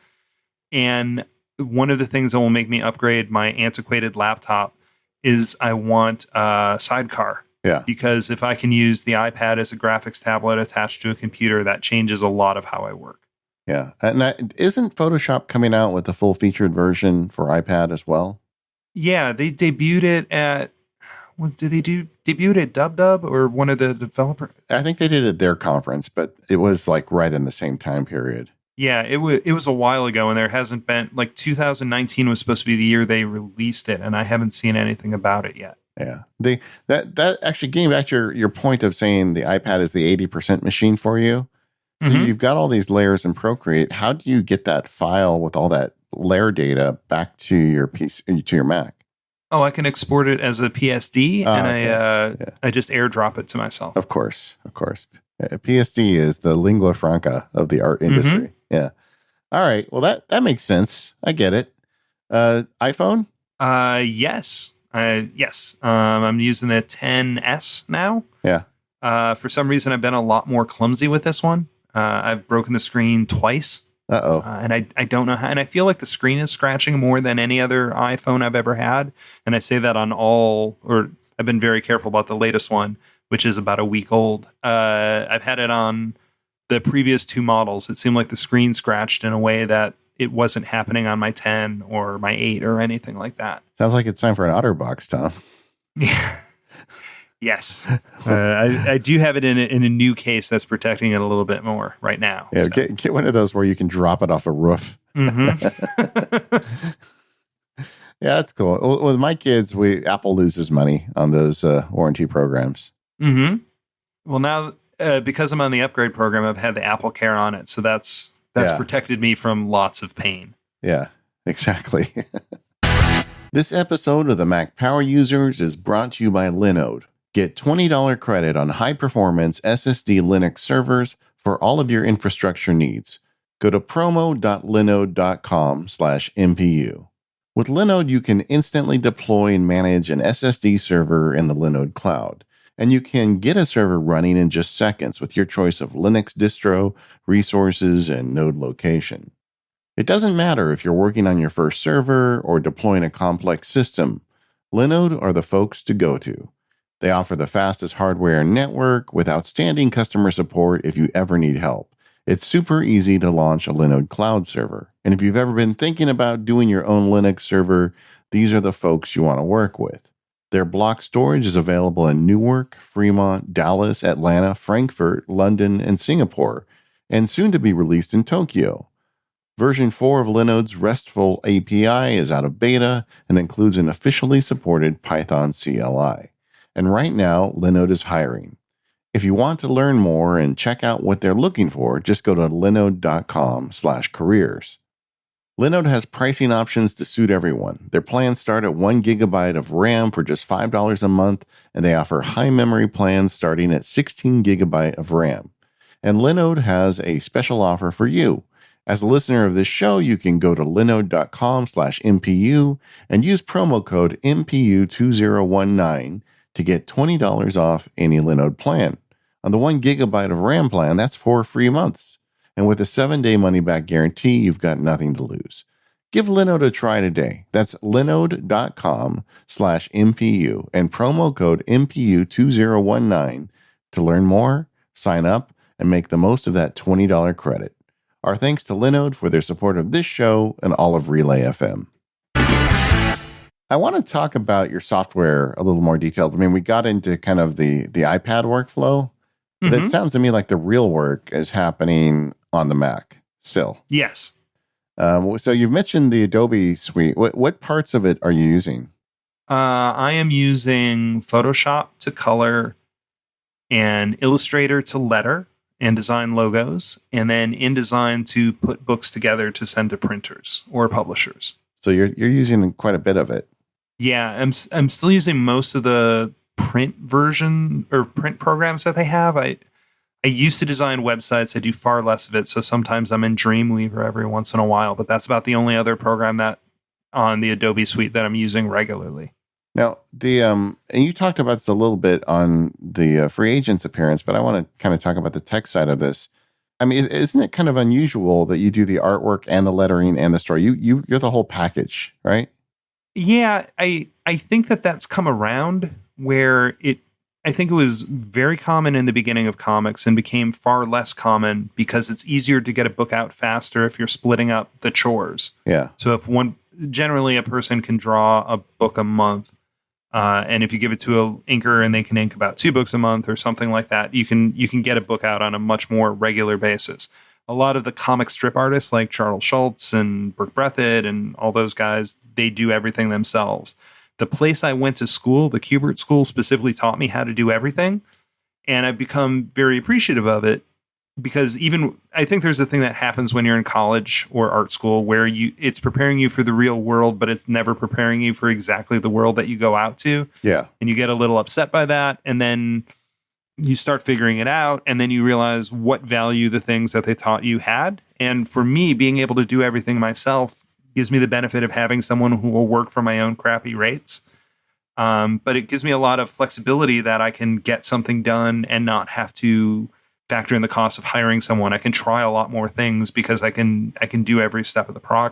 And one of the things that will make me upgrade my antiquated laptop is I want a sidecar. Yeah. Because if I can use the iPad as a graphics tablet attached to a computer, that changes a lot of how I work. Yeah. And isn't Photoshop coming out with a full featured version for iPad as well? Yeah, they debuted it at debuted at DubDub or one of the developers? I think they did it at their conference, but it was like right in the same time period. Yeah, it was a while ago, and there hasn't been, like 2019 was supposed to be the year they released it, and I haven't seen anything about it yet. Yeah. That actually getting back to your point of saying the iPad is the 80% machine for you. So you've got all these layers in Procreate. How do you get that file with all that layer data back to your PC, to your Mac? Oh, I can export it as a PSD, and I just airdrop it to myself. Of course. PSD is the lingua franca of the art industry. Mm-hmm. Yeah. All right. Well, that makes sense. I get it. iPhone? Yes. Yes. I'm using the 10S now. Yeah. For some reason, I've been a lot more clumsy with this one. I've broken the screen twice. Uh-oh. And I don't know how, and I feel like the screen is scratching more than any other iPhone I've ever had. And I say that I've been very careful about the latest one, which is about a week old. I've had it on the previous two models. It seemed like the screen scratched in a way that it wasn't happening on my 10 or my 8 or anything like that. Sounds like it's time for an OtterBox, Thom. Yeah. Yes. I do have it in a new case that's protecting it a little bit more right now. Yeah, so. Get one of those where you can drop it off a roof. Mm-hmm. Yeah, that's cool. With my kids, Apple loses money on those warranty programs. Mm-hmm. Well, now because I'm on the upgrade program, I've had the Apple Care on it, so that's protected me from lots of pain. Yeah, exactly. This episode of the Mac Power Users is brought to you by Linode. Get $20 credit on high-performance SSD Linux servers for all of your infrastructure needs. Go to promo.linode.com/MPU. With Linode, you can instantly deploy and manage an SSD server in the Linode cloud. And you can get a server running in just seconds with your choice of Linux distro, resources, and node location. It doesn't matter if you're working on your first server or deploying a complex system, Linode are the folks to go to. They offer the fastest hardware and network with outstanding customer support if you ever need help. It's super easy to launch a Linode cloud server. And if you've ever been thinking about doing your own Linux server, these are the folks you want to work with. Their block storage is available in Newark, Fremont, Dallas, Atlanta, Frankfurt, London, and Singapore, and soon to be released in Tokyo. Version 4 of Linode's RESTful API is out of beta and includes an officially supported Python CLI. And right now, Linode is hiring. If you want to learn more and check out what they're looking for, just go to linode.com/careers. Linode has pricing options to suit everyone. Their plans start at 1 gigabyte of RAM for just $5 a month, and they offer high memory plans starting at 16 gigabyte of RAM. And Linode has a special offer for you. As a listener of this show, you can go to linode.com/MPU and use promo code MPU2019 to get $20 off any Linode plan. On the 1 gigabyte of RAM plan, that's 4 free months. And with a 7-day money-back guarantee, you've got nothing to lose. Give Linode a try today. That's linode.com/MPU and promo code MPU2019 to learn more, sign up, and make the most of that $20 credit. Our thanks to Linode for their support of this show and all of Relay FM. I want to talk about your software a little more detailed. I mean, we got into kind of the iPad workflow, but it sounds to me like the real work is happening on the Mac still. Yes. So you've mentioned the Adobe suite. What parts of it are you using? I am using Photoshop to color and Illustrator to letter and design logos, and then InDesign to put books together to send to printers or publishers. So you're using quite a bit of it. Yeah, I'm still using most of the print version or print programs that they have. I used to design websites. I do far less of it, so sometimes I'm in Dreamweaver every once in a while, but that's about the only other program that on the Adobe suite that I'm using regularly. Now, and you talked about this a little bit on the free agents appearance, but I want to kind of talk about the tech side of this. I mean, isn't it kind of unusual that you do the artwork and the lettering and the story? You're the whole package, right? Yeah, I think that's come around where I think it was very common in the beginning of comics and became far less common because it's easier to get a book out faster if you're splitting up the chores. Yeah. So generally a person can draw a book a month, and if you give it to an inker and they can ink about 2 books a month or something like that, you can get a book out on a much more regular basis. A lot of the comic strip artists like Charles Schultz and Burt Breathitt and all those guys, they do everything themselves. The place I went to school, the Kubert School, specifically taught me how to do everything. And I've become very appreciative of it because I think there's a thing that happens when you're in college or art school where it's preparing you for the real world, but it's never preparing you for exactly the world that you go out to. Yeah. And you get a little upset by that. And then you start figuring it out, and then you realize what value the things that they taught you had. And for me, being able to do everything myself gives me the benefit of having someone who will work for my own crappy rates. But it gives me a lot of flexibility that I can get something done and not have to factor in the cost of hiring someone. I can try a lot more things because I can do every step of the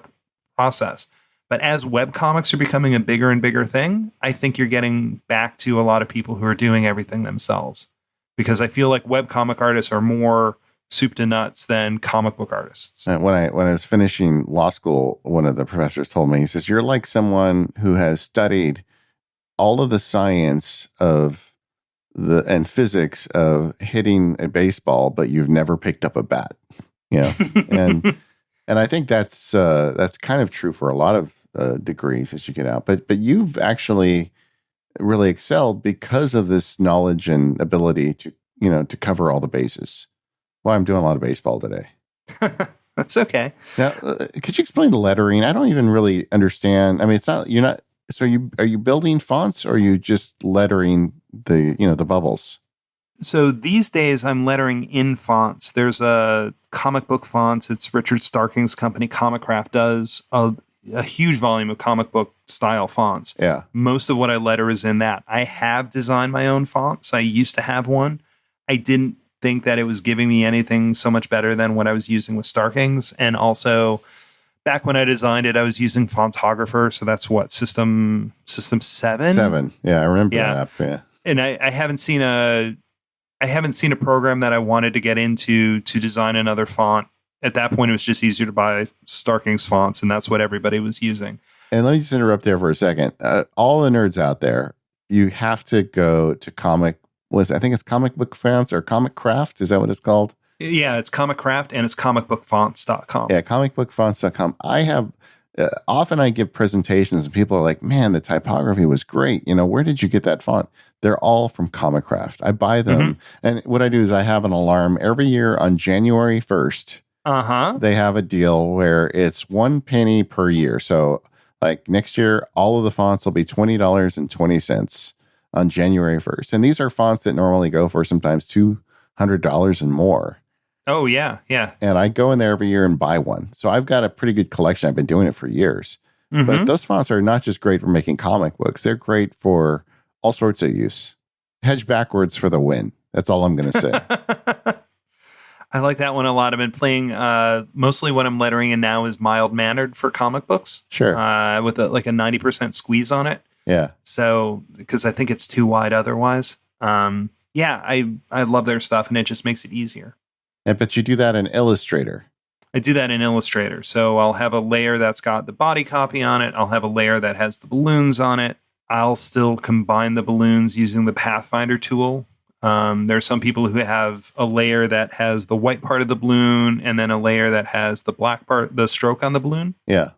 process. But as webcomics are becoming a bigger and bigger thing, I think you're getting back to a lot of people who are doing everything themselves. Because I feel like webcomic artists are more soup to nuts than comic book artists. When I was finishing law school, one of the professors told me, he says, you're like someone who has studied all of the science and physics of hitting a baseball, but you've never picked up a bat. You know, and I think that's kind of true for a lot of degrees as you get out. But you've actually really excelled because of this knowledge and ability to cover all the bases. Well, I'm doing a lot of baseball today. That's okay. Now, could you explain the lettering? I don't even really understand. I mean, you're not. So are you building fonts or are you just lettering the bubbles? So these days I'm lettering in fonts. There's a comic book fonts. It's Richard Starking's company, Comicraft, does a huge volume of comic book style fonts. Yeah. Most of what I letter is in that. I have designed my own fonts. I used to have one. I didn't think that it was giving me anything so much better than what I was using with Starking's. And also back when I designed it, I was using Fontographer. So that's what, system 7? 7. Yeah, I remember that Yeah. app. Yeah. And I haven't seen a program that I wanted to get into to design another font. At that point, it was just easier to buy Starking's fonts, and that's what everybody was using. And let me just interrupt there for a second. All the nerds out there, you have to go to I think it's Comic Book Fonts or Comic Craft. Is that what it's called? Yeah, it's Comic Craft and it's comicbookfonts.com. Yeah, comicbookfonts.com. I have often I give presentations and people are like, "Man, the typography was great. Where did you get that font?" They're all from Comic Craft. I buy them, and what I do is I have an alarm every year on January 1st. They have a deal where it's 1 penny per year. So, like next year, all of the fonts will be $20.20 on January 1st, and these are fonts that normally go for sometimes $200 and more. Oh, yeah, yeah. And I go in there every year and buy one. So I've got a pretty good collection. I've been doing it for years. But those fonts are not just great for making comic books. They're great for all sorts of use. Hedge backwards for the win. That's all I'm going to say. I like that one a lot. I've been playing, mostly what I'm lettering in now is mild-mannered for comic books. Sure. With a 90% squeeze on it. Yeah. So, because I think it's too wide otherwise. Yeah, I love their stuff, and it just makes it easier. But you do that in Illustrator. I do that in Illustrator. So I'll have a layer that's got the body copy on it. I'll have a layer that has the balloons on it. I'll still combine the balloons using the Pathfinder tool. There are some people who have a layer that has the white part of the balloon and then a layer that has the black part, the stroke on the balloon. Yeah.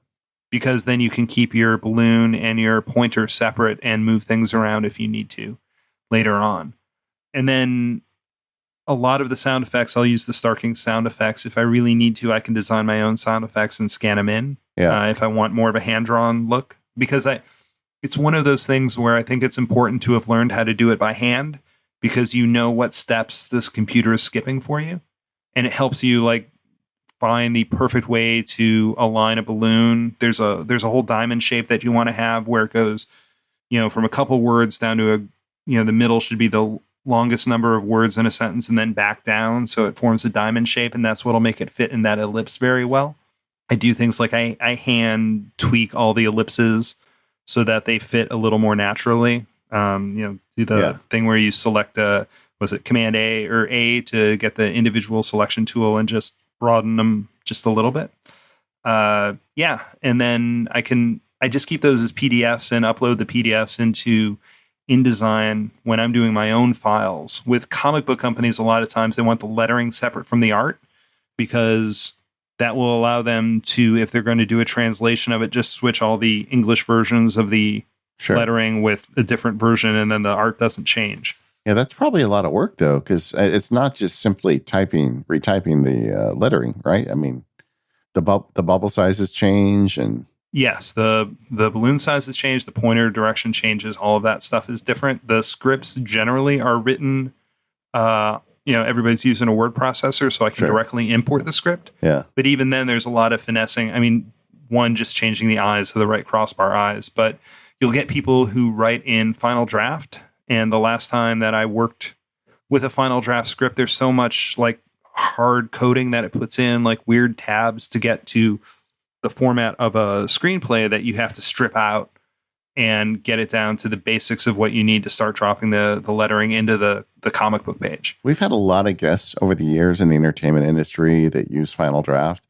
Because then you can keep your balloon and your pointer separate and move things around if you need to later on. And then a lot of the sound effects, I'll use the Starking sound effects. If I really need to, I can design my own sound effects and scan them in. Yeah. If I want more of a hand-drawn look. Because it's one of those things where I think it's important to have learned how to do it by hand, because you know what steps this computer is skipping for you. And it helps you find the perfect way to align a balloon. There's a whole diamond shape that you want to have where it goes, from a couple words down to the middle should be the longest number of words in a sentence and then back down. So it forms a diamond shape, and that's what'll make it fit in that ellipse very well. I do things like I hand tweak all the ellipses so that they fit a little more naturally. Do the thing where you select Command A or A to get the individual selection tool and just broaden them just a little bit. And then I just keep those as PDFs and upload the PDFs into InDesign when I'm doing my own files. With comic book companies, a lot of times they want the lettering separate from the art, because that will allow them to, if they're going to do a translation of it, just switch all the English versions of the lettering with a different version, and then the art doesn't change. Yeah, that's probably a lot of work, though, because it's not just simply retyping the lettering, right? I mean, the bubble sizes change, and yes, the balloon sizes change, the pointer direction changes, all of that stuff is different. The scripts generally are written, everybody's using a word processor, so I can directly import the script. Yeah. But even then, there's a lot of finessing. I mean, one, just changing the eyes to the right crossbar eyes, but you'll get people who write in Final Draft. And the last time that I worked with a Final Draft script, there's so much hard coding that it puts in, weird tabs to get to the format of a screenplay that you have to strip out and get it down to the basics of what you need to start dropping the lettering into the comic book page. We've had a lot of guests over the years in the entertainment industry that use Final Draft,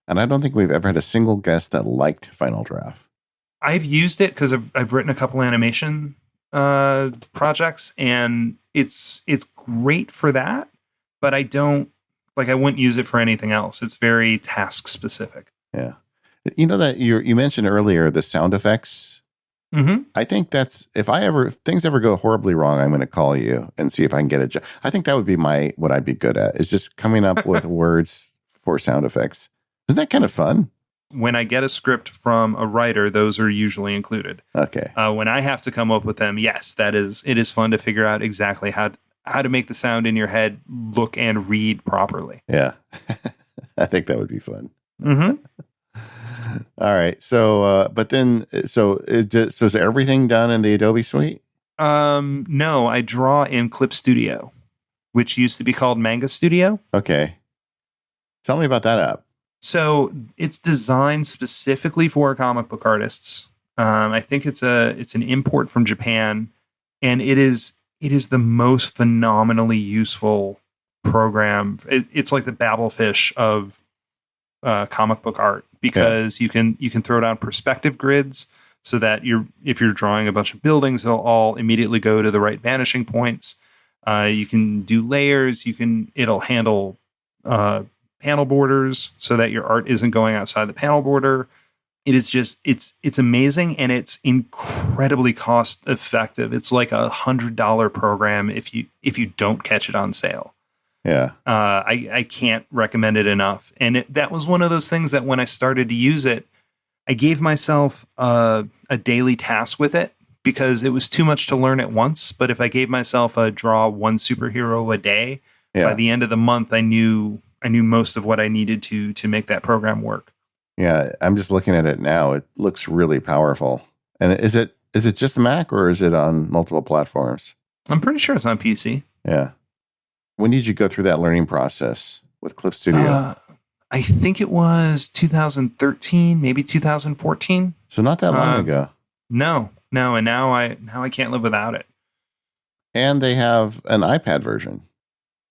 and I don't think we've ever had a single guest that liked Final Draft. I've used it because I've written a couple animation projects, and it's great for that, but I wouldn't use it for anything else. It's very task specific. Yeah. That you mentioned earlier the sound effects. Mm-hmm. I think that's, if things ever go horribly wrong, I'm going to call you and see if I can get a job. I think that would be what I'd be good at, is just coming up with words for sound effects. Isn't that kind of fun? When I get a script from a writer, those are usually included. Okay. When I have to come up with them, yes, it is fun to figure out exactly how to make the sound in your head look and read properly. Yeah. I think that would be fun. Mm-hmm. All right. So, is everything done in the Adobe suite? No, I draw in Clip Studio, which used to be called Manga Studio. Okay. Tell me about that app. So it's designed specifically for comic book artists. I think it's an import from Japan, and it is the most phenomenally useful program. It's like the Babelfish of comic book art, because you can throw down perspective grids so that if you're drawing a bunch of buildings, they'll all immediately go to the right vanishing points. You can do layers. It'll handle panel borders so that your art isn't going outside the panel border. It is just it's amazing, and it's incredibly cost effective. It's like $100 program if you don't catch it on sale. Yeah. I can't recommend it enough. And that was one of those things that when I started to use it, I gave myself a daily task with it, because it was too much to learn at once. But if I gave myself a draw one superhero a day, by the end of the month, I knew most of what I needed to make that program work. Yeah, I'm just looking at it now. It looks really powerful. And is it just Mac, or is it on multiple platforms? I'm pretty sure it's on PC. Yeah. When did you go through that learning process with Clip Studio? I think it was 2013, maybe 2014. So not that long ago. No, and now I can't live without it. And they have an iPad version.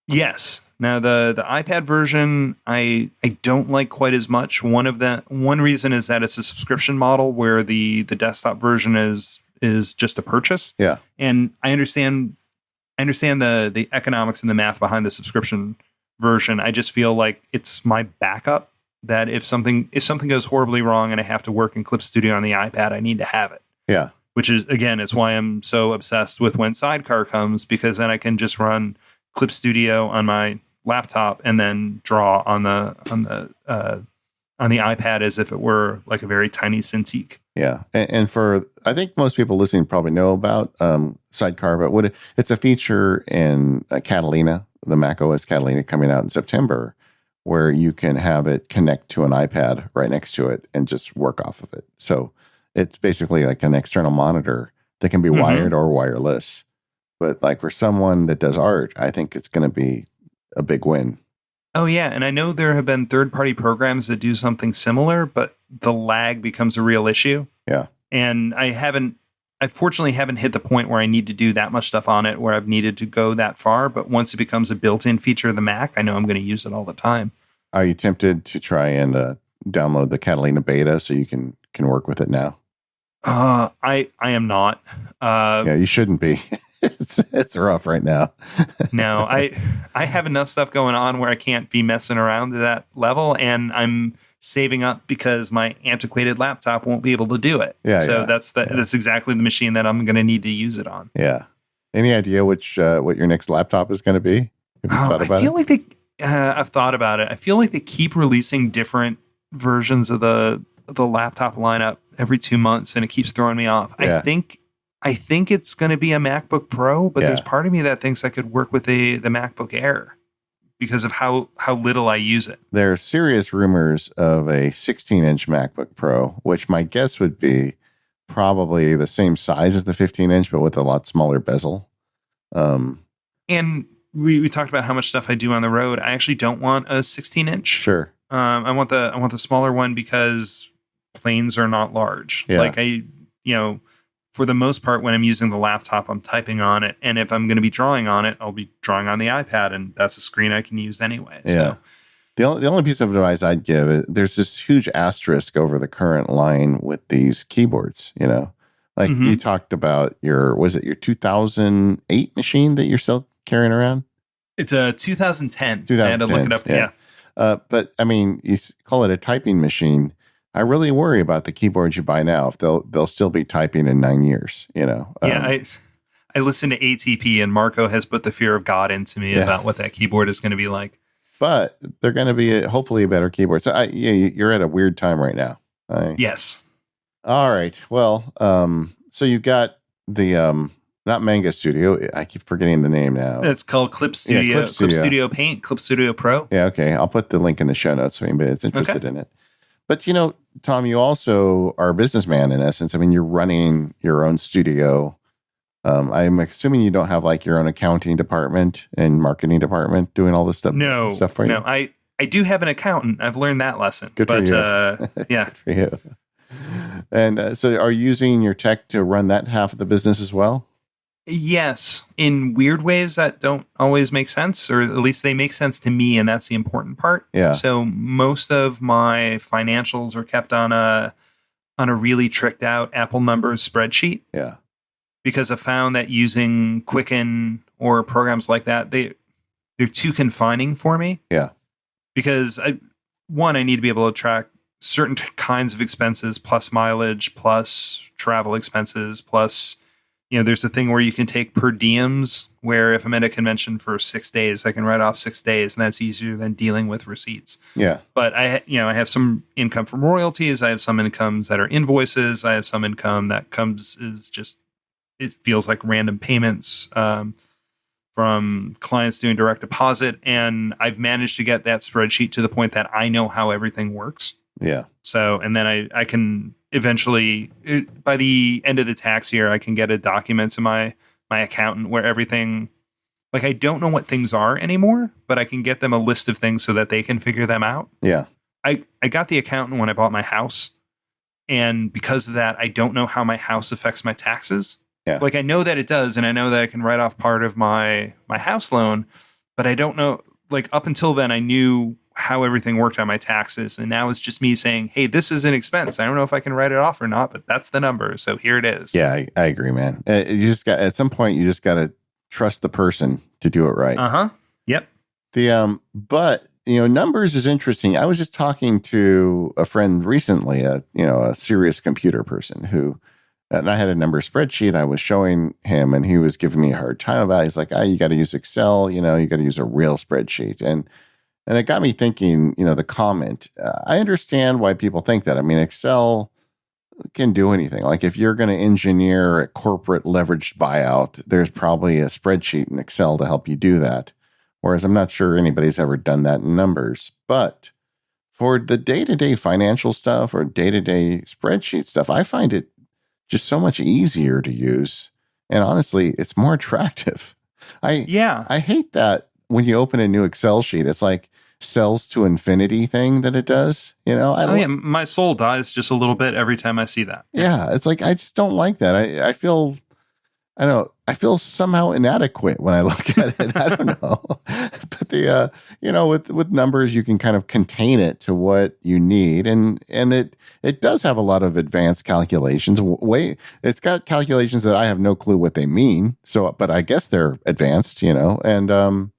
Yes. Now the iPad version I don't like quite as much. One reason is that it's a subscription model, where the desktop version is just a purchase. Yeah. And I understand the economics and the math behind the subscription version. I just feel like it's my backup, that if something goes horribly wrong and I have to work in Clip Studio on the iPad, I need to have it. Yeah. Which is, again, it's why I'm so obsessed with when Sidecar comes, because then I can just run Clip Studio on my laptop and then draw on the iPad as if it were like a very tiny Cintiq. Yeah. And for, I think most people listening probably know about Sidecar, but it's a feature in Catalina, the Mac OS Catalina, coming out in September, where you can have it connect to an iPad right next to it and just work off of it. So it's basically like an external monitor that can be wired or wireless. But like for someone that does art, I think it's going to be a big win. Oh, yeah. And I know there have been third-party programs that do something similar, but the lag becomes a real issue. Yeah. And I fortunately haven't hit the point where I need to do that much stuff on it, where I've needed to go that far. But once it becomes a built-in feature of the Mac, I know I'm going to use it all the time. Are you tempted to try and download the Catalina beta so you can work with it now? I am not. Yeah, you shouldn't be. It's rough right now. No, I have enough stuff going on where I can't be messing around to that level, and I'm saving up because my antiquated laptop won't be able to do it. Yeah, so yeah, that's exactly the machine that I'm going to need to use it on. Yeah. Any idea what your next laptop is going to be? Have you thought about it? I've thought about it. I feel like they keep releasing different versions of the laptop lineup every 2 months, and it keeps throwing me off. Yeah. I think it's going to be a MacBook Pro, but there's part of me that thinks I could work with the MacBook Air because of how little I use it. There are serious rumors of a 16-inch MacBook Pro, which my guess would be probably the same size as the 15-inch, but with a lot smaller bezel. And we talked about how much stuff I do on the road. I actually don't want a 16-inch. Sure. I want the smaller one because planes are not large. Yeah. Like for the most part, when I'm using the laptop, I'm typing on it. And if I'm going to be drawing on it, I'll be drawing on the iPad, and that's a screen I can use anyway. Yeah. So the only piece of advice I'd give is there's this huge asterisk over the current line with these keyboards, like you talked about was it your 2008 machine that you're still carrying around? It's a 2010. I had to look it up. Yeah. But I mean, you call it a typing machine. I really worry about the keyboards you buy now, if they'll still be typing in 9 years, I listen to ATP, and Marco has put the fear of God into me about what that keyboard is going to be like. But they're going to be hopefully a better keyboard. So you're at a weird time right now. Yes. All right. Well, so you've got the not Manga Studio. I keep forgetting the name now. It's called Clip Studio. Clip Studio. Clip Studio Paint, Clip Studio Pro. Yeah. Okay. I'll put the link in the show notes for anybody that's interested in it. But Thom, you also are a businessman in essence. I mean, you're running your own studio. I'm assuming you don't have like your own accounting department and marketing department doing all this stuff. No, for you. no. I I do have an accountant. I've learned that lesson. Good for But you. yeah. Good for you. And so are you using your tech to run that half of the business as well? Yes, in weird ways that don't always make sense, or at least they make sense to me, and that's the important part. Yeah. So most of my financials are kept on a really tricked out Apple Numbers spreadsheet, Yeah. because I found that using Quicken or programs like that, they're too confining for me. Yeah. Because I need to be able to track certain kinds of expenses, plus mileage, plus travel expenses, plus, there's a thing where you can take per diems, where if I'm at a convention for 6 days, I can write off 6 days, and that's easier than dealing with receipts. Yeah. But I have some income from royalties. I have some incomes that are invoices. I have some income that comes is just, it feels like random payments from clients doing direct deposit. And I've managed to get that spreadsheet to the point that I know how everything works. Yeah. So, and then I can eventually, by the end of the tax year, I can get a document to my accountant where everything, like, I don't know what things are anymore, but I can get them a list of things so that they can figure them out. Yeah. I got the accountant when I bought my house. And because of that, I don't know how my house affects my taxes. Yeah. Like, I know that it does, and I know that I can write off part of my house loan, but I don't know, like, up until then, I knew how everything worked on my taxes. And now it's just me saying, hey, this is an expense. I don't know if I can write it off or not, but that's the number. So here it is. Yeah, I agree, man. You just got, at some point, you just got to trust the person to do it right. Uh-huh. Yep. But numbers is interesting. I was just talking to a friend recently, a serious computer person who, and I had a number spreadsheet I was showing him, and he was giving me a hard time about it. He's like, you got to use Excel, you got to use a real spreadsheet. And it got me thinking, the comment, I understand why people think that. I mean, Excel can do anything. Like, if you're going to engineer a corporate leveraged buyout, there's probably a spreadsheet in Excel to help you do that. Whereas I'm not sure anybody's ever done that in numbers. But for the day-to-day financial stuff or day-to-day spreadsheet stuff, I find it just so much easier to use. And honestly, it's more attractive. I hate that when you open a new Excel sheet, it's like cells to infinity thing that it does. My soul dies just a little bit every time I see that. Yeah, it's like, I just don't like that. I feel somehow inadequate when I look at it. I don't know. But with numbers, you can kind of contain it to what you need. And it does have a lot of advanced calculations. It's got calculations that I have no clue what they mean. But I guess they're advanced, and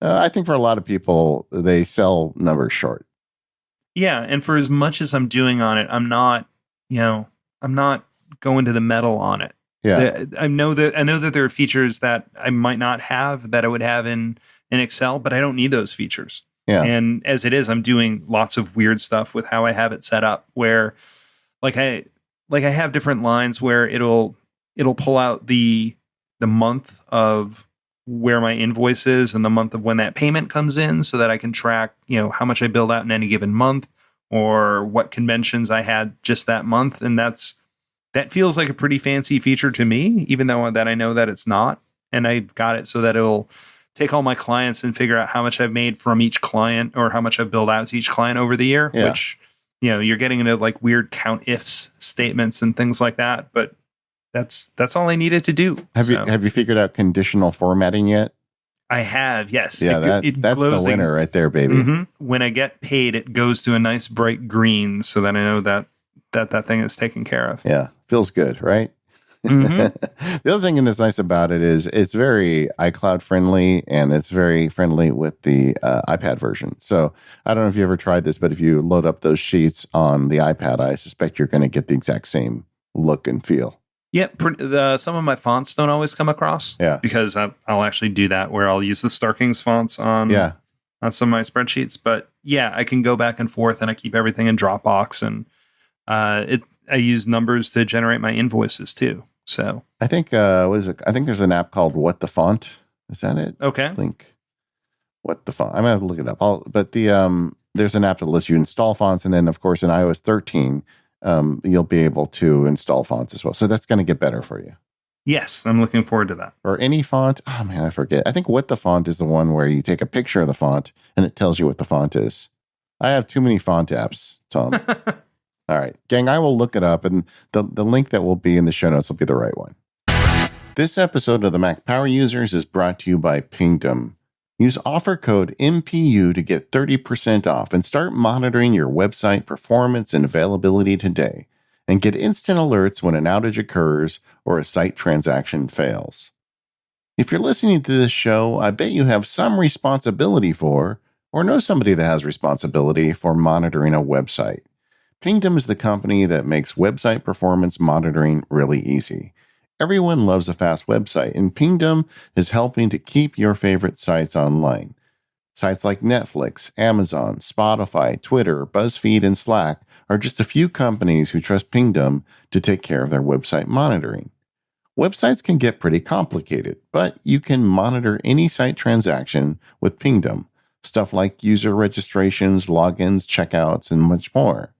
I think for a lot of people, they sell numbers short. Yeah. And for as much as I'm doing on it, I'm not going to the metal on it. Yeah. I know that there are features that I might not have that I would have in Excel, but I don't need those features. Yeah. And as it is, I'm doing lots of weird stuff with how I have it set up, where I have different lines where it'll pull out the month of where my invoice is and the month of when that payment comes in, so that I can track, how much I billed out in any given month, or what conventions I had just that month. And that feels like a pretty fancy feature to me, even though that I know that it's not. And I got it so that it'll take all my clients and figure out how much I've made from each client, or how much I've billed out to each client over the year, which, you're getting into like weird count ifs statements and things like that. But that's all I needed to do. Have you figured out conditional formatting yet? I have, yes. Yeah, that's the winner right there, baby. Mm-hmm. When I get paid, it goes to a nice bright green, so that I know that thing is taken care of. Yeah, feels good, right? Mm-hmm. The other thing that's nice about it is it's very iCloud friendly, and it's very friendly with the iPad version. So I don't know if you ever tried this, but if you load up those sheets on the iPad, I suspect you're going to get the exact same look and feel. Yeah, some of my fonts don't always come across. Yeah, because I'll actually do that where I'll use the Starkings fonts on some of my spreadsheets. But yeah, I can go back and forth, and I keep everything in Dropbox, and I use numbers to generate my invoices too. So I think what is it? I think there's an app called What the Font. Is that it? Okay. I think What the Font. I'm gonna have to look it up. But there's an app that lets you install fonts, and then of course in iOS 13. You'll be able to install fonts as well. So that's going to get better for you. Yes, I'm looking forward to that. Or any font. Oh man, I forget. I think What the Font is the one where you take a picture of the font and it tells you what the font is. I have too many font apps, Tom. All right, gang, I will look it up, and the link that will be in the show notes will be the right one. This episode of the Mac Power Users is brought to you by Pingdom. Use offer code MPU to get 30% off and start monitoring your website performance and availability today, and get instant alerts when an outage occurs or a site transaction fails. If you're listening to this show, I bet you have some responsibility for, or know somebody that has responsibility for monitoring a website. Pingdom is the company that makes website performance monitoring really easy. Everyone loves a fast website, and Pingdom is helping to keep your favorite sites online. Sites like Netflix, Amazon, Spotify, Twitter, BuzzFeed, and Slack are just a few companies who trust Pingdom to take care of their website monitoring. Websites can get pretty complicated, but you can monitor any site transaction with Pingdom. Stuff like user registrations, logins, checkouts, and much more.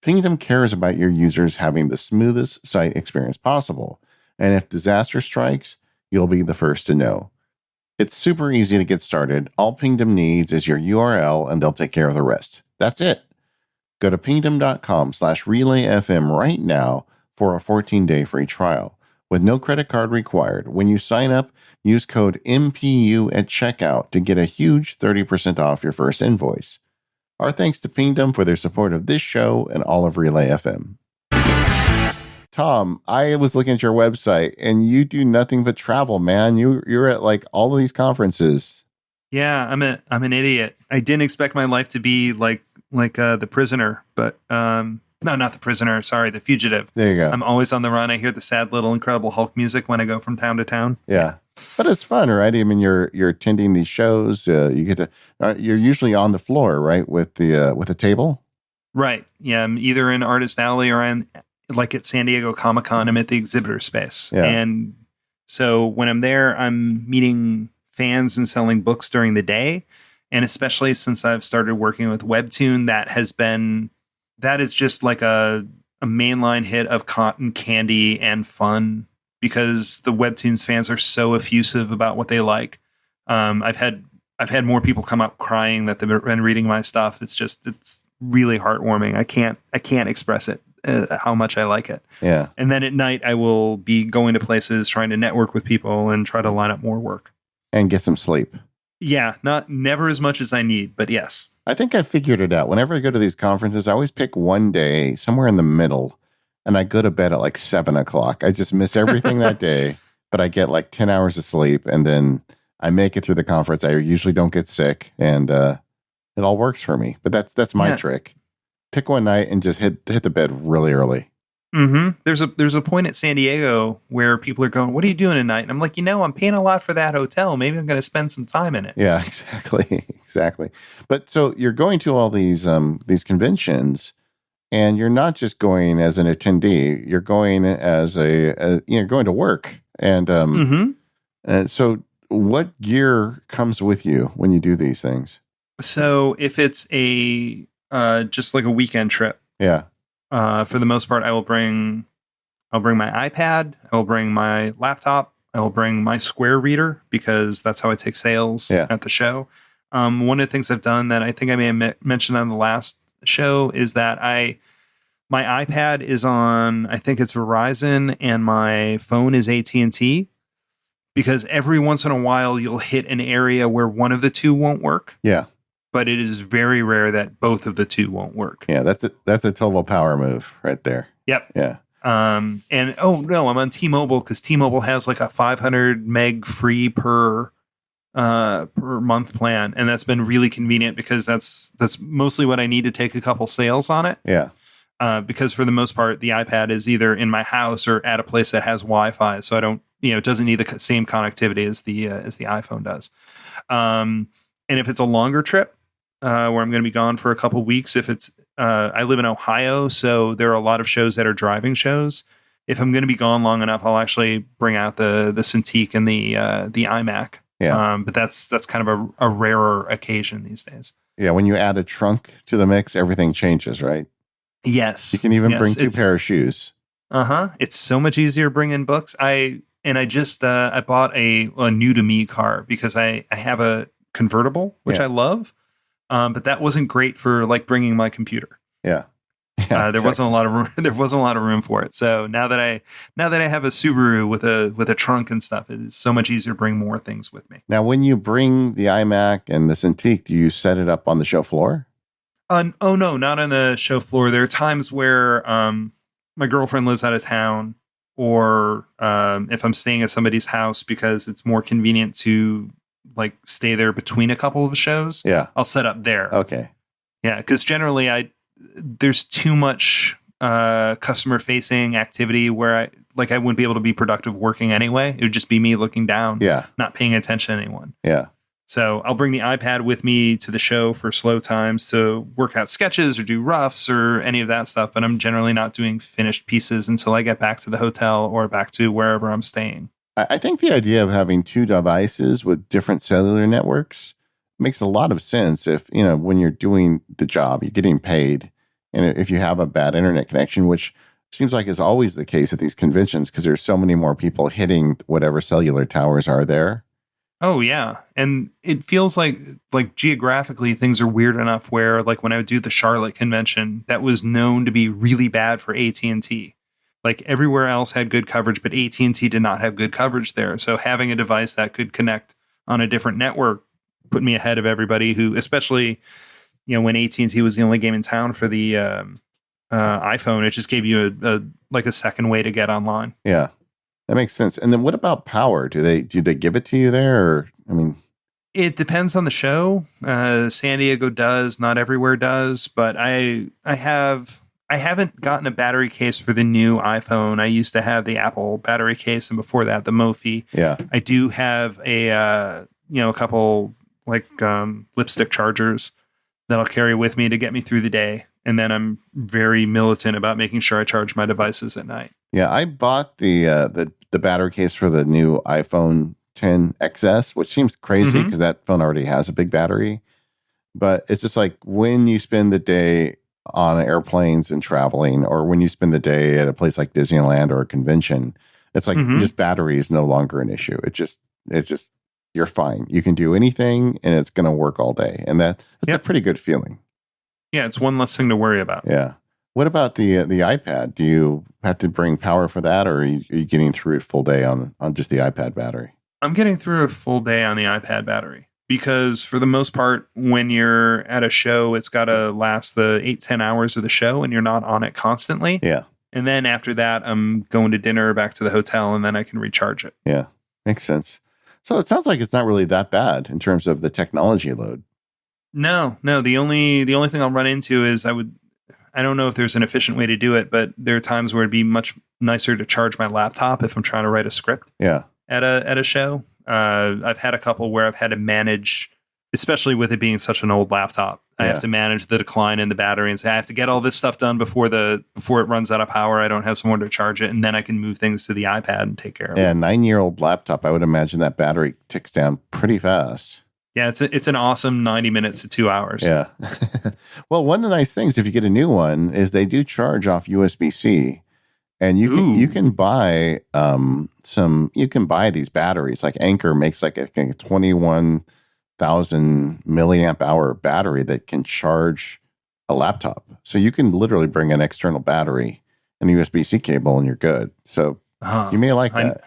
Pingdom cares about your users having the smoothest site experience possible, and if disaster strikes, you'll be the first to know. It's super easy to get started. All Pingdom needs is your URL, and they'll take care of the rest. That's it. Go to pingdom.com/relayfm right now for a 14-day free trial with no credit card required. When you sign up, use code MPU at checkout to get a huge 30% off your first invoice. Our thanks to Pingdom for their support of this show and all of Relay FM. Tom, I was looking at your website, and you do nothing but travel, man. You're at like all of these conferences. Yeah, I'm an idiot. I didn't expect my life to be like The Prisoner, but no, not The Prisoner. Sorry, The Fugitive. There you go. I'm always on the run. I hear the sad little Incredible Hulk music when I go from town to town. Yeah. But it's fun, right? I mean, you're attending these shows. You get to. You're usually on the floor, right, with a table. Right. Yeah. I'm either in Artist Alley or I'm like at San Diego Comic-Con. I'm at the exhibitor space, Yeah. and so when I'm there, I'm meeting fans and selling books during the day. And especially since I've started working with Webtoon, that is just like a mainline hit of cotton candy and fun, because the Webtoons fans are so effusive about what they like. I've had more people come up crying that they've been reading my stuff. It's really heartwarming. I can't express it how much I like it. Yeah. And then at night, I will be going to places trying to network with people and try to line up more work and get some sleep. Yeah, never as much as I need, but yes. I think I figured it out. Whenever I go to these conferences, I always pick one day somewhere in the middle, and I go to bed at like 7:00. I just miss everything that day, but I get like 10 hours of sleep, and then I make it through the conference. I usually don't get sick, and it all works for me. But that's my trick. Pick one night and just hit the bed really early. Mm-hmm. There's a point at San Diego where people are going, "What are you doing tonight?" And I'm like, I'm paying a lot for that hotel. Maybe I'm going to spend some time in it. Yeah, exactly. But so you're going to all these conventions, and you're not just going as an attendee. You're going as you're going to work. And and so what gear comes with you when you do these things? So if it's a just like a weekend trip, yeah. For the most part, I'll bring my iPad. I will bring my laptop. I will bring my Square reader, because that's how I take sales at the show. One of the things I've done that I think I may have mentioned on the last show is that my iPad is on, I think it's Verizon, and my phone is AT&T, because every once in a while you'll hit an area where one of the two won't work. Yeah. But it is very rare that both of the two won't work. Yeah, that's a total power move right there. Yep. Yeah. And I'm on T-Mobile, because T-Mobile has like a 500 meg free per month plan, and that's been really convenient, because that's mostly what I need to take a couple sales on it. Yeah. Because for the most part, the iPad is either in my house or at a place that has Wi-Fi, so I don't, it doesn't need the same connectivity as the iPhone does. And if it's a longer trip, where I'm going to be gone for a couple weeks, if it's I live in Ohio, so there are a lot of shows that are driving shows. If I'm going to be gone long enough, I'll actually bring out the Cintiq and the iMac. Yeah. But that's kind of a rarer occasion these days. Yeah, when you add a trunk to the mix, everything changes, right? Yes. You can even bring two pair of shoes. It's so much easier bringing books. I and I just I bought a new to me car because I have a convertible which Yeah. I love, but that wasn't great for like bringing my computer. Yeah. Yeah. There wasn't a Exactly. lot of room, there wasn't a lot of room for it. So now that I have a Subaru with a trunk and stuff, it's so much easier to bring more things with me. Now, when you bring the iMac and the Cintiq, do you set it up on the show floor? Oh no, not on the show floor. There are times where my girlfriend lives out of town, or if I'm staying at somebody's house because it's more convenient to like stay there between a couple of shows, Yeah. I'll set up there. Okay. Yeah, because generally there's too much customer facing activity where I wouldn't be able to be productive working anyway. It would just be me looking down, Yeah. not paying attention to anyone. Yeah. So I'll bring the iPad with me to the show for slow times to work out sketches or do roughs or any of that stuff. But I'm generally not doing finished pieces until I get back to the hotel or back to wherever I'm staying. I think the idea of having two devices with different cellular networks makes a lot of sense if, when you're doing the job, you're getting paid. And if you have a bad internet connection, which seems like is always the case at these conventions because there's so many more people hitting whatever cellular towers are there. Oh yeah, and it feels like geographically things are weird enough where like when I would do the Charlotte convention, that was known to be really bad for AT&T. Like everywhere else had good coverage, but AT&T did not have good coverage there. So having a device that could connect on a different network put me ahead of everybody who, especially when AT&T was the only game in town for the iPhone, it just gave you a second way to get online. Yeah. That makes sense. And then what about power? Do they give it to you there? Or, I mean, it depends on the show. San Diego does, not everywhere does, but I haven't gotten a battery case for the new iPhone. I used to have the Apple battery case, and before that, the Mophie. yeah. I do have a couple like lipstick chargers that I'll carry with me to get me through the day, and then I'm very militant about making sure I charge my devices at night. Yeah, I bought the battery case for the new iPhone 10 XS, which seems crazy because that phone already has a big battery. But it's just like when you spend the day on airplanes and traveling, or when you spend the day at a place like Disneyland or a convention, it's like just battery is no longer an issue. It's just you're fine. You can do anything, and it's going to work all day, and that's a pretty good feeling. Yeah, it's one less thing to worry about. Yeah. What about the iPad? Do you have to bring power for that, or are you getting through a full day on just the iPad battery? I'm getting through a full day on the iPad battery because for the most part, when you're at a show, it's got to last the 8-10 hours of the show and you're not on it constantly. Yeah. And then after that, I'm going to dinner, back to the hotel, and then I can recharge it. Yeah. Makes sense. So it sounds like it's not really that bad in terms of the technology load. No. The only thing I'll run into is I don't know if there's an efficient way to do it, but there are times where it'd be much nicer to charge my laptop if I'm trying to write a script. Yeah. At a show. I've had a couple where I've had to manage, especially with it being such an old laptop. I have to manage the decline in the battery and say I have to get all this stuff done before it runs out of power. I don't have somewhere to charge it, and then I can move things to the iPad and take care of it. Yeah, 9-year-old laptop. I would imagine that battery ticks down pretty fast. Yeah, it's an awesome 90 minutes to 2 hours. Yeah. Well, one of the nice things if you get a new one is they do charge off USB-C. And you can buy these batteries. Like Anker makes like I think a 21,000 milliamp hour battery that can charge a laptop. So you can literally bring an external battery and a USB-C cable and you're good. So you may like that.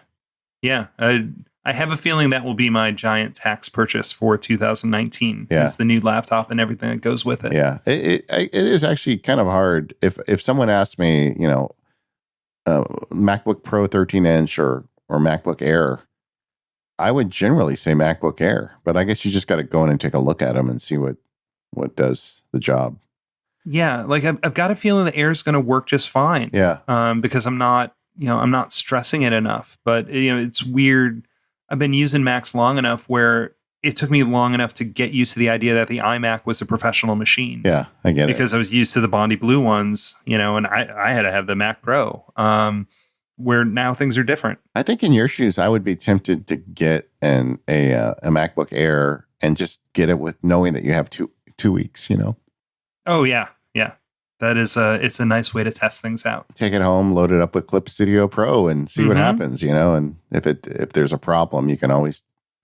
I have a feeling that will be my giant tax purchase for 2019. Yeah. It's the new laptop and everything that goes with it. Yeah, it is actually kind of hard if someone asked me, MacBook Pro 13-inch or MacBook Air, I would generally say MacBook Air, but I guess you just got to go in and take a look at them and see what does the job. Yeah, like I've got a feeling the Air is going to work just fine. Yeah. Because I'm not stressing it enough. But it's weird. I've been using Macs long enough where it took me long enough to get used to the idea that the iMac was a professional machine. Yeah, I get it. Because I was used to the Bondi Blue ones, and I had to have the Mac Pro, where now things are different. I think in your shoes, I would be tempted to get a MacBook Air and just get it with knowing that you have two weeks, Oh, yeah. Yeah. it's a nice way to test things out. Take it home, load it up with Clip Studio Pro, and see what Mm-hmm. happens. And if there's a problem, you can always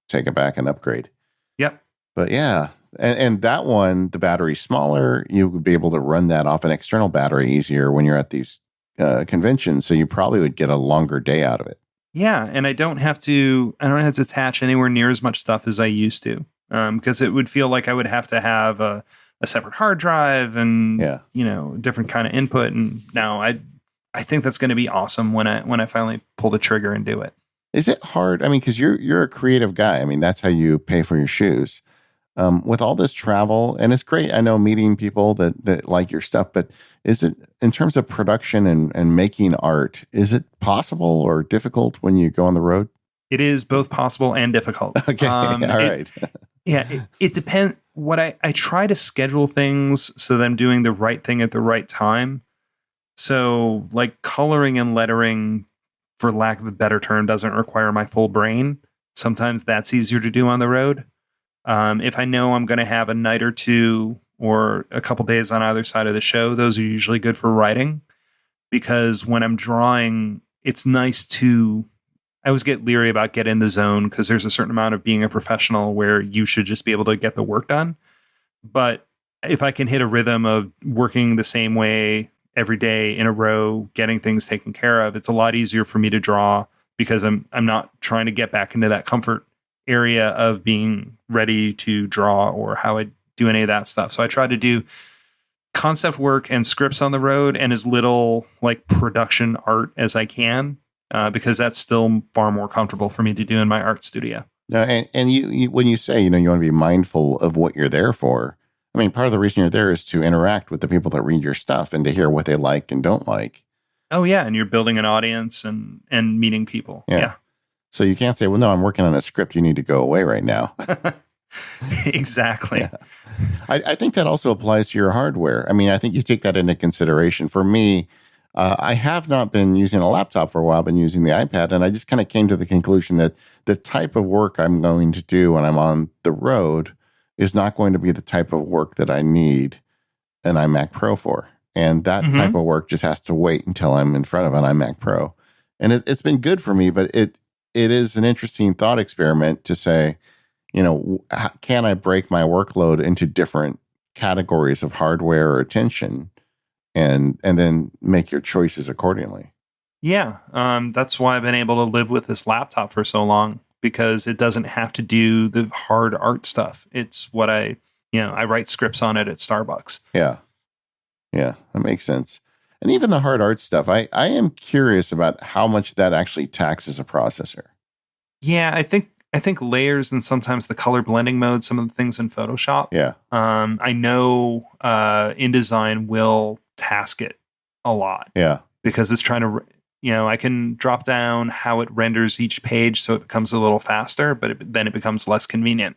take it back and upgrade. Yep. But yeah, and that one, the battery's smaller. You would be able to run that off an external battery easier when you're at these conventions. So you probably would get a longer day out of it. Yeah, and I don't have to attach anywhere near as much stuff as I used to, because it would feel like I would have to have a separate hard drive and Yeah. different kind of input. And now I think that's going to be awesome when I finally pull the trigger and do it. Is it hard? I mean, because you're a creative guy. I mean, that's how you pay for your shoes. With all this travel, and it's great. I know meeting people that like your stuff, but is it in terms of production and making art? Is it possible or difficult when you go on the road? It is both possible and difficult. Okay, all right. It depends. What I try to schedule things so that I'm doing the right thing at the right time. So, like coloring and lettering, for lack of a better term, doesn't require my full brain. Sometimes that's easier to do on the road. If I know I'm going to have a night or two or a couple days on either side of the show, those are usually good for writing, because when I'm drawing, it's nice to. I always get leery about get in the zone, because there's a certain amount of being a professional where you should just be able to get the work done. But if I can hit a rhythm of working the same way every day in a row, getting things taken care of, it's a lot easier for me to draw, because I'm not trying to get back into that comfort area of being ready to draw or how I do any of that stuff. So I try to do concept work and scripts on the road and as little like production art as I can, because that's still far more comfortable for me to do in my art studio. No, and you when you say you want to be mindful of what you're there for. I mean, part of the reason you're there is to interact with the people that read your stuff and to hear what they like and don't like. Oh yeah, and you're building an audience and meeting people. Yeah. So you can't say, well, no, I'm working on a script. You need to go away right now. Exactly. Yeah. I think that also applies to your hardware. I mean, I think you take that into consideration. For me, I have not been using a laptop for a while. I've been using the iPad, and I just kind of came to the conclusion that the type of work I'm going to do when I'm on the road is not going to be the type of work that I need an iMac Pro for. And that type of work just has to wait until I'm in front of an iMac Pro. And it's been good for me, but it is an interesting thought experiment to say, can I break my workload into different categories of hardware or attention and then make your choices accordingly? Yeah. That's why I've been able to live with this laptop for so long, because it doesn't have to do the hard art stuff. It's what I write scripts on it at Starbucks. Yeah. Yeah, that makes sense. And even the hard art stuff, I am curious about how much that actually taxes a processor. Yeah, I think layers and sometimes the color blending mode, some of the things in Photoshop. Yeah. I know InDesign will task it a lot. Yeah. Because it's trying to, I can drop down how it renders each page so it becomes a little faster, but then it becomes less convenient.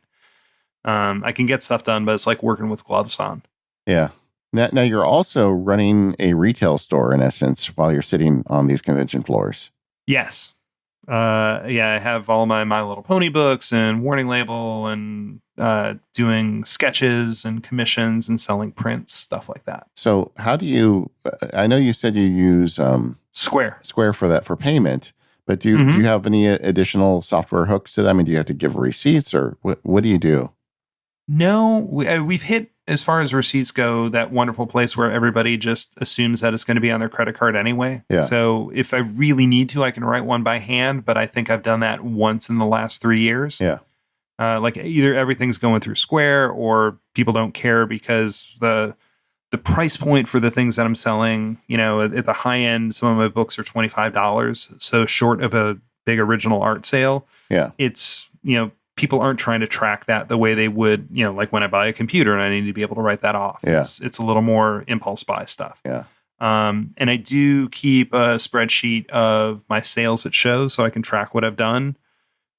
I can get stuff done, but it's like working with gloves on. Yeah. Now you're also running a retail store, in essence, while you're sitting on these convention floors. Yes. I have all my My Little Pony books and Warning Label and doing sketches and commissions and selling prints, stuff like that. So how do you, I know you said you use Square for that for payment, but do you have any additional software hooks to that? I mean, do you have to give receipts or what do you do? No, we've hit, as far as receipts go, that wonderful place where everybody just assumes that it's going to be on their credit card anyway. Yeah. So if I really need to, I can write one by hand, but I think I've done that once in the last 3 years. Yeah. Like either everything's going through Square or people don't care because the price point for the things that I'm selling, at the high end, some of my books are $25. So short of a big original art sale, yeah, it's, people aren't trying to track that the way they would, like when I buy a computer and I need to be able to write that off. Yeah. It's a little more impulse buy stuff. Yeah. And I do keep a spreadsheet of my sales at shows so I can track what I've done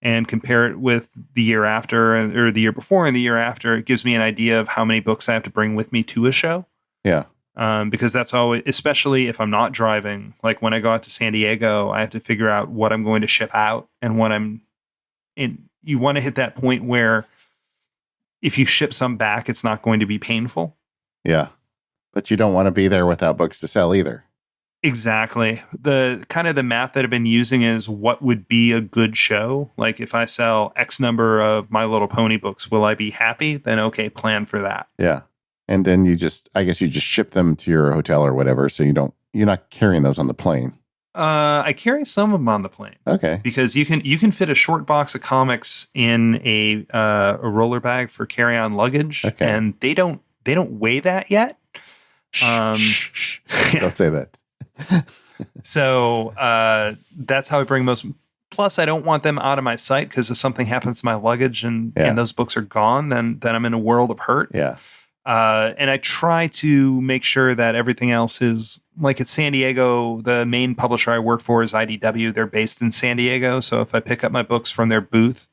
and compare it with the year after or the year before and the year after. It gives me an idea of how many books I have to bring with me to a show. Yeah. Because that's always, especially if I'm not driving, like when I go out to San Diego, I have to figure out what I'm going to ship out and what I'm in. You want to hit that point where if you ship some back, it's not going to be painful. Yeah. But you don't want to be there without books to sell either. Exactly. The kind of the math that I've been using is what would be a good show. Like if I sell X number of My Little Pony books, will I be happy? Then okay, plan for that. Yeah. And then I guess you just ship them to your hotel or whatever. So you're not carrying those on the plane. I carry some of them on the plane. Okay. Because you can fit a short box of comics in a roller bag for carry-on luggage. Okay. And they don't weigh that yet. Don't say that. So that's how I bring most. Plus, I don't want them out of my sight because if something happens to my luggage and those books are gone, then I'm in a world of hurt. Yeah. And I try to make sure that everything else is like at San Diego. The main publisher I work for is IDW. They're based in San Diego. So if I pick up my books from their booth,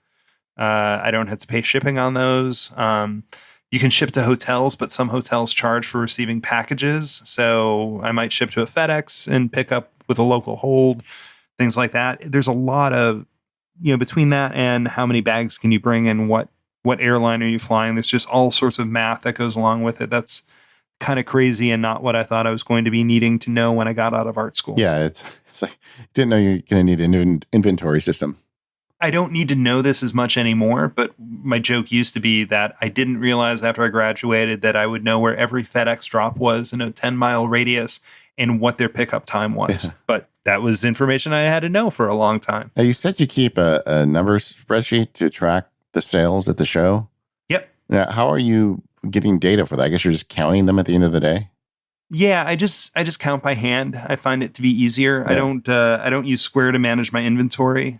I don't have to pay shipping on those. You can ship to hotels, but some hotels charge for receiving packages. So I might ship to a FedEx and pick up with a local hold, things like that. There's a lot of, between that and how many bags can you bring and what airline are you flying? There's just all sorts of math that goes along with it. That's kind of crazy and not what I thought I was going to be needing to know when I got out of art school. Yeah, it's like, didn't know you're going to need a new inventory system. I don't need to know this as much anymore, but my joke used to be that I didn't realize after I graduated that I would know where every FedEx drop was in a 10-mile radius and what their pickup time was. Yeah. But that was information I had to know for a long time. Now, you said you keep a numbers spreadsheet to track the sales at the show? Yep. Now, how are you getting data for that? I guess you're just counting them at the end of the day? Yeah, I just count by hand. I find it to be easier. Yeah. I don't use Square to manage my inventory.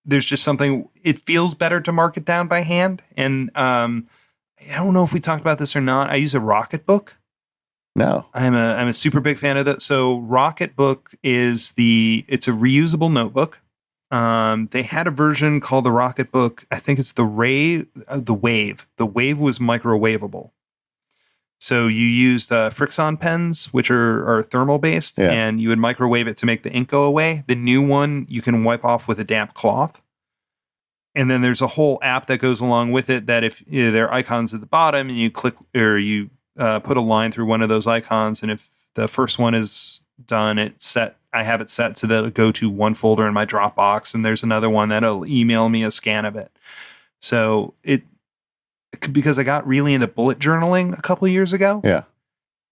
There's just something, it feels better to mark it down by hand. And I don't know if we talked about this or not. I use a Rocketbook. No. I'm a super big fan of that. So Rocketbook it's a reusable notebook. They had a version called the Rocketbook. I think it's the Wave. The Wave was microwavable. So you used Frixon pens, which are thermal based, and you would microwave it to make the ink go away. The new one you can wipe off with a damp cloth. And then there's a whole app that goes along with it that if there are icons at the bottom and you click or you put a line through one of those icons, and if the first one is done, I have it set to the go to one folder in my Dropbox, and there's another one that'll email me a scan of it. So because I got really into bullet journaling a couple of years ago. Yeah.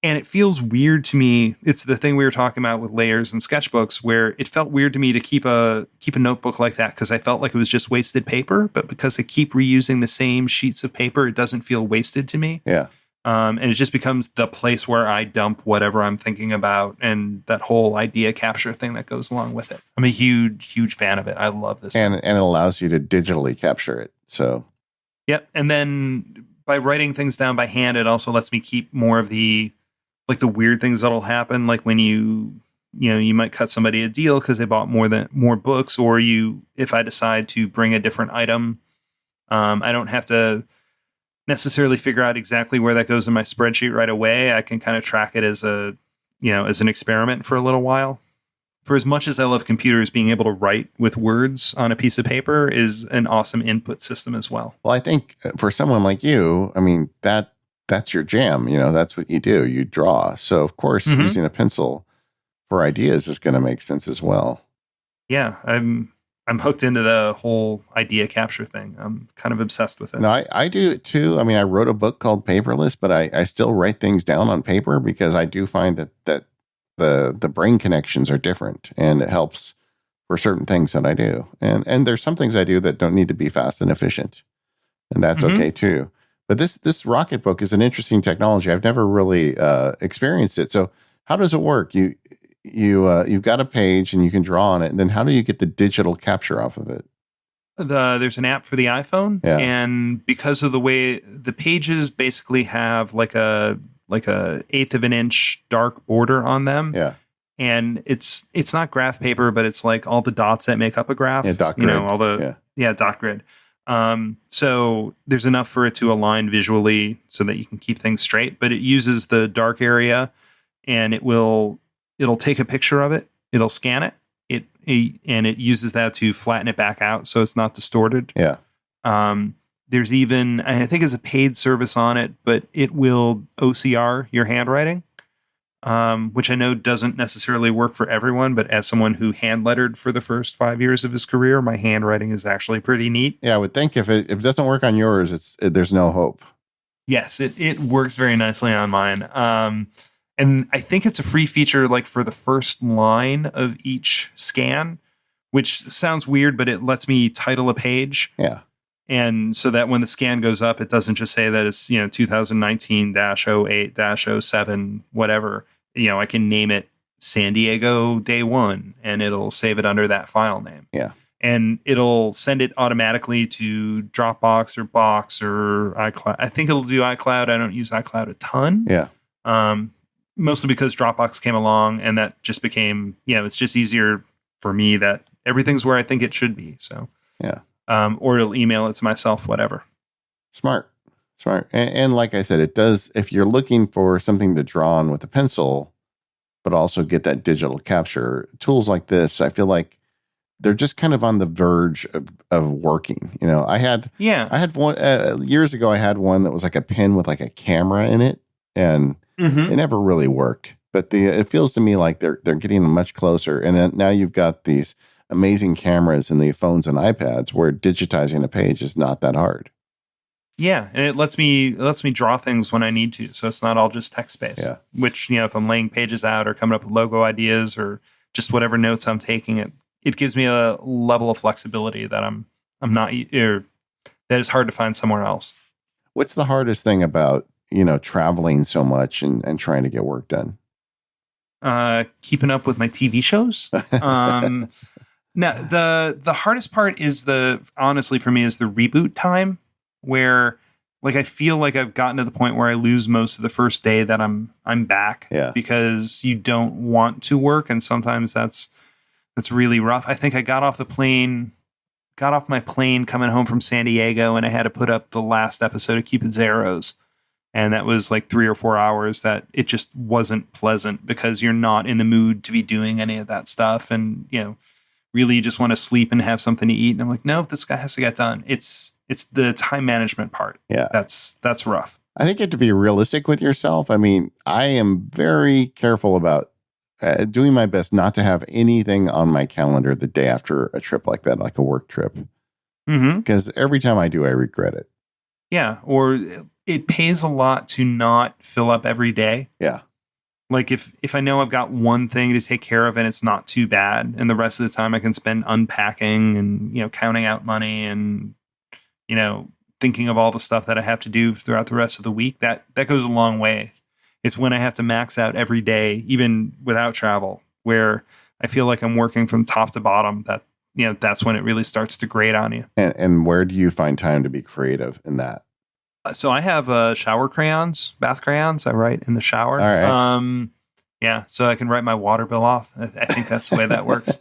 And it feels weird to me. It's the thing we were talking about with layers and sketchbooks, where it felt weird to me to keep a notebook like that because I felt like it was just wasted paper. But because I keep reusing the same sheets of paper, it doesn't feel wasted to me. Yeah. And it just becomes the place where I dump whatever I'm thinking about and that whole idea capture thing that goes along with it. I'm a huge, huge fan of it. I love this. And it allows you to digitally capture it. So. Yep. And then by writing things down by hand, it also lets me keep more of the weird things that'll happen. Like when you might cut somebody a deal because they bought more books, or if I decide to bring a different item, I don't have to necessarily figure out exactly where that goes in my spreadsheet right away. I can kind of track it as as an experiment for a little while. For as much as I love computers, being able to write with words on a piece of paper is an awesome input system as well. Well, I think for someone like you, I mean, that's your jam. That's what you do. You draw. So, of course, using a pencil for ideas is going to make sense as well. Yeah, I'm hooked into the whole idea capture thing. I'm kind of obsessed with it. No, I do it too. I mean, I wrote a book called Paperless, but I still write things down on paper because I do find that the brain connections are different, and it helps for certain things that I do. And there's some things I do that don't need to be fast and efficient, and that's okay too. But this Rocketbook is an interesting technology. I've never really experienced it. So how does it work? You've got a page and you can draw on it, and then how do you get the digital capture off of it? There's an app for the iPhone, and because of the way the pages basically have like a eighth of an inch dark border on them. Yeah. And it's not graph paper, but it's like all the dots that make up a graph. Yeah, dot grid. All the dot grid. So there's enough for it to align visually so that you can keep things straight, but it uses the dark area, and it'll take a picture of it. It'll scan it. And it uses that to flatten it back out so it's not distorted. Yeah. There's even, I think it's a paid service on it, but it will OCR your handwriting, which I know doesn't necessarily work for everyone. But as someone who hand lettered for the first 5 years of his career, my handwriting is actually pretty neat. Yeah, I would think if it doesn't work on yours, there's no hope. Yes, it works very nicely on mine. And I think it's a free feature like for the first line of each scan, which sounds weird, but it lets me title a page. Yeah. And so that when the scan goes up, it doesn't just say that it's, 2019-08-07, whatever. I can name it San Diego Day 1, and it'll save it under that file name. Yeah. And it'll send it automatically to Dropbox or Box or iCloud. I think it'll do iCloud. I don't use iCloud a ton. Yeah. Mostly because Dropbox came along, and that just became, it's just easier for me that everything's where I think it should be. So, yeah. Or it'll email it to myself, whatever. Smart. And like I said, it does, if you're looking for something to draw on with a pencil, but also get that digital capture, tools like this, I feel like they're just kind of on the verge of working. I had one years ago. I had one that was like a pen with like a camera in it, and it never really worked. But it feels to me like they're getting much closer. And then now you've got these amazing cameras in the phones and iPads where digitizing a page is not that hard. Yeah, and it lets me draw things when I need to, so it's not all just text based. Yeah. Which if I'm laying pages out or coming up with logo ideas or just whatever notes I'm taking, it gives me a level of flexibility that I'm not, or that is hard to find somewhere else. What's the hardest thing about traveling so much and trying to get work done? Keeping up with my TV shows. Now the hardest part is honestly for me is the reboot time, where like I feel like I've gotten to the point where I lose most of the first day that I'm back. Yeah. Because you don't want to work, and sometimes that's really rough. I think I got off my plane coming home from San Diego, and I had to put up the last episode of Cupid Zeros. And that was like 3 or 4 hours that it just wasn't pleasant because you're not in the mood to be doing any of that stuff. And, really you just want to sleep and have something to eat. And I'm like, nope, this guy has to get done. It's the time management part. Yeah. That's rough. I think you have to be realistic with yourself. I mean, I am very careful about doing my best not to have anything on my calendar the day after a trip like that, like a work trip. Because every time I do, I regret it. Yeah. Or it pays a lot to not fill up every day. Yeah. Like if I know I've got one thing to take care of and it's not too bad, and the rest of the time I can spend unpacking and, counting out money and, thinking of all the stuff that I have to do throughout the rest of the week, that goes a long way. It's when I have to max out every day, even without travel, where I feel like I'm working from top to bottom, that, that's when it really starts to grate on you. And where do you find time to be creative in that? So I have shower crayons, bath crayons. I write in the shower. All right. Yeah, so I can write my water bill off. I think that's the way that works.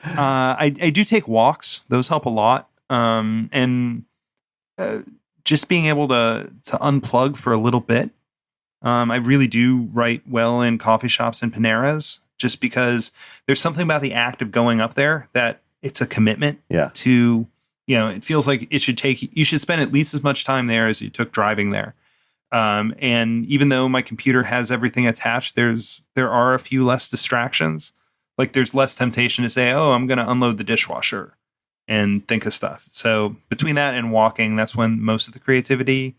I do take walks; those help a lot. And just being able to unplug for a little bit. I really do write well in coffee shops and Paneras, just because there's something about the act of going up there that it's a commitment. Yeah. To it feels like you should spend at least as much time there as you took driving there. And even though my computer has everything attached, there are a few less distractions. Like there's less temptation to say, oh, I'm going to unload the dishwasher and think of stuff. So between that and walking, that's when most of the creativity,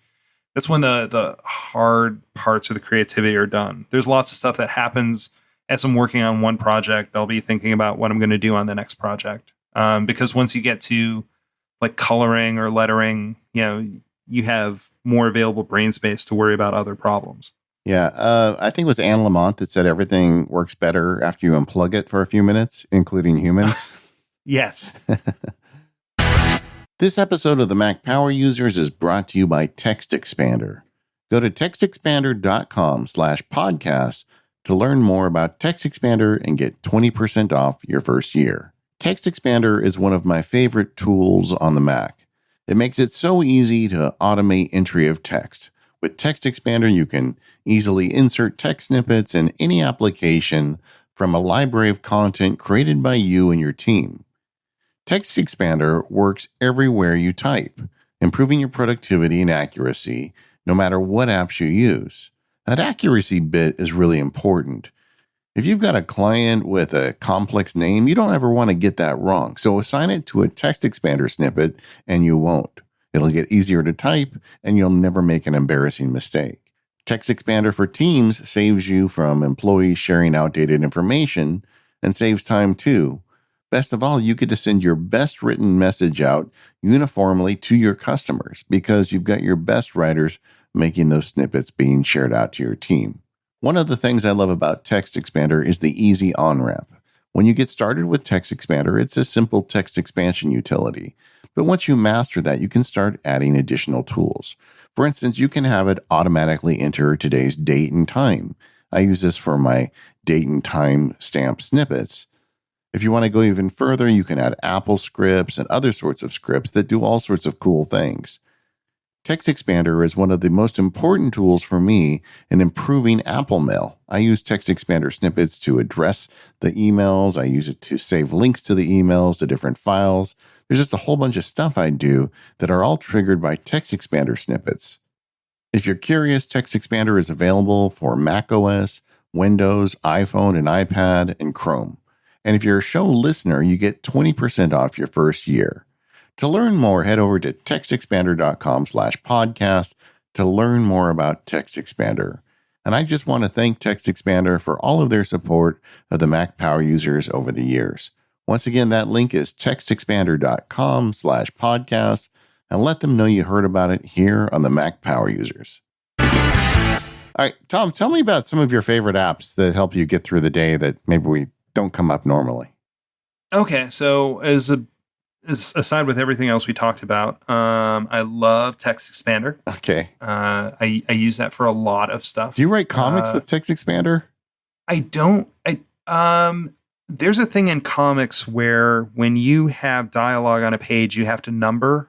that's when the hard parts of the creativity are done. There's lots of stuff that happens as I'm working on one project. I'll be thinking about what I'm going to do on the next project. Because once you get to like coloring or lettering, you have more available brain space to worry about other problems. Yeah. I think it was Anne Lamott that said everything works better after you unplug it for a few minutes, including humans. Yes. This episode of the Mac Power Users is brought to you by Text Expander. Go to textexpander.com/podcast to learn more about Text Expander and get 20% off your first year. Text Expander is one of my favorite tools on the Mac. It makes it so easy to automate entry of text. With Text Expander, you can easily insert text snippets in any application from a library of content created by you and your team. Text Expander works everywhere you type. improving your productivity and accuracy no matter what apps you use. That accuracy bit is really important. If you've got a client with a complex name, you don't ever want to get that wrong. So assign it to a text expander snippet and you won't. It'll get easier to type and you'll never make an embarrassing mistake. Text expander for Teams saves you from employees sharing outdated information and saves time too. Best of all, you get to send your best written message out uniformly to your customers because you've got your best writers making those snippets being shared out to your team. One of the things I love about Text Expander is the easy on-ramp. When you get started with Text Expander, it's a simple text expansion utility. But once you master that, you can start adding additional tools. For instance, you can have it automatically enter today's date and time. I use this for my date and time stamp snippets. If you want to go even further, you can add Apple scripts and other sorts of scripts that do all sorts of cool things. Text Expander is one of the most important tools for me in improving Apple Mail. I use Text Expander snippets to address the emails. I use it to save links to the emails, to different files. There's just a whole bunch of stuff I do that are all triggered by Text Expander snippets. If you're curious, Text Expander is available for macOS, Windows, iPhone, and iPad, and Chrome. And if you're a show listener, you get 20% off your first year. To learn more, head over to textexpander.com/podcast to learn more about Text Expander. And I just want to thank Text Expander for all of their support of the Mac Power users over the years. Once again, that link is textexpander.com/podcast, and let them know you heard about it here on the Mac Power Users. All right, Tom, tell me about some of your favorite apps that help you get through the day that maybe we don't come up normally. Okay, so aside with everything else we talked about, I love Text Expander. Okay. I use that for a lot of stuff. Do you write comics with Text Expander? I don't. There's a thing in comics where when you have dialogue on a page, you have to number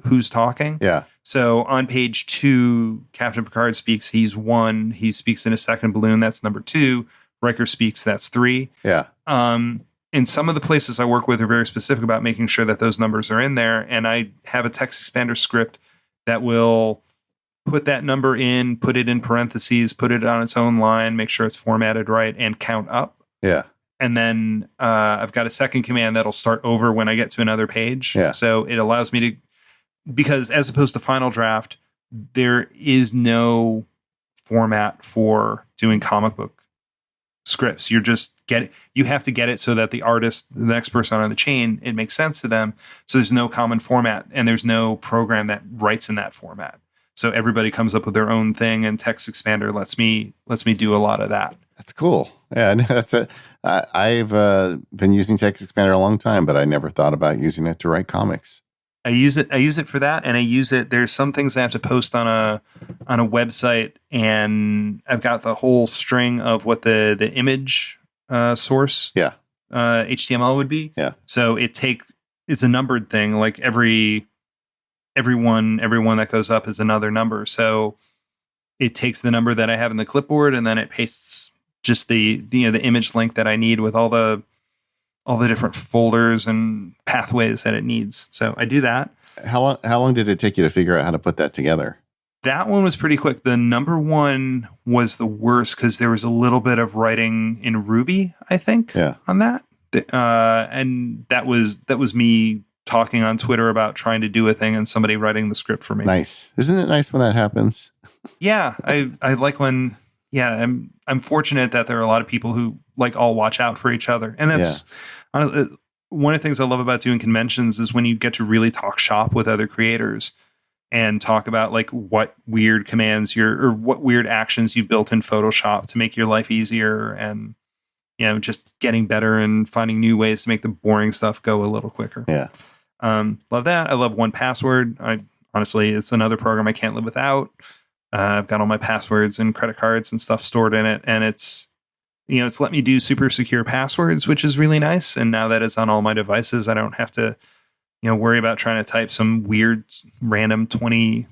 who's talking. Yeah. So on page 2, Captain Picard speaks. He's 1. He speaks in a second balloon. That's number 2. Riker speaks. That's 3. Yeah. And some of the places I work with are very specific about making sure that those numbers are in there. And I have a Text Expander script that will put that number in, put it in parentheses, put it on its own line, make sure it's formatted right, and count up. Yeah. And then I've got a second command that'll start over when I get to another page. Yeah. So it allows me to, because as opposed to Final Draft, there is no format for doing comic book scripts. You have to get it so that the artist, the next person on the chain, it makes sense to them. So there's no common format and there's no program that writes in that format. So everybody comes up with their own thing, and Text Expander lets me do a lot of that. That's cool. Yeah, that's it. I've been using Text Expander a long time, but I never thought about using it to write comics. I use it for that, and I use it. There's some things I have to post on a website, and I've got the whole string of what the image source, HTML would be. Yeah. So it's a numbered thing. Like every one that goes up is another number. So it takes the number that I have in the clipboard, and then it pastes just the image link that I need with all the different folders and pathways that it needs. So I do that. How long did it take you to figure out how to put that together? That one was pretty quick. The number one was the worst because there was a little bit of writing in Ruby, I think, on that. And that was me talking on Twitter about trying to do a thing and somebody writing the script for me. Nice. Isn't it nice when that happens? Yeah. I like when, I'm fortunate that there are a lot of people who all watch out for each other. And that's honestly, one of the things I love about doing conventions is when you get to really talk shop with other creators and talk about what weird commands or what weird actions you built in Photoshop to make your life easier, and just getting better and finding new ways to make the boring stuff go a little quicker. Yeah. Love that. I love 1Password. Honestly, it's another program I can't live without. I've got all my passwords and credit cards and stuff stored in it, and it's let me do super secure passwords, which is really nice. And now that it's on all my devices, I don't have to, worry about trying to type some weird random 20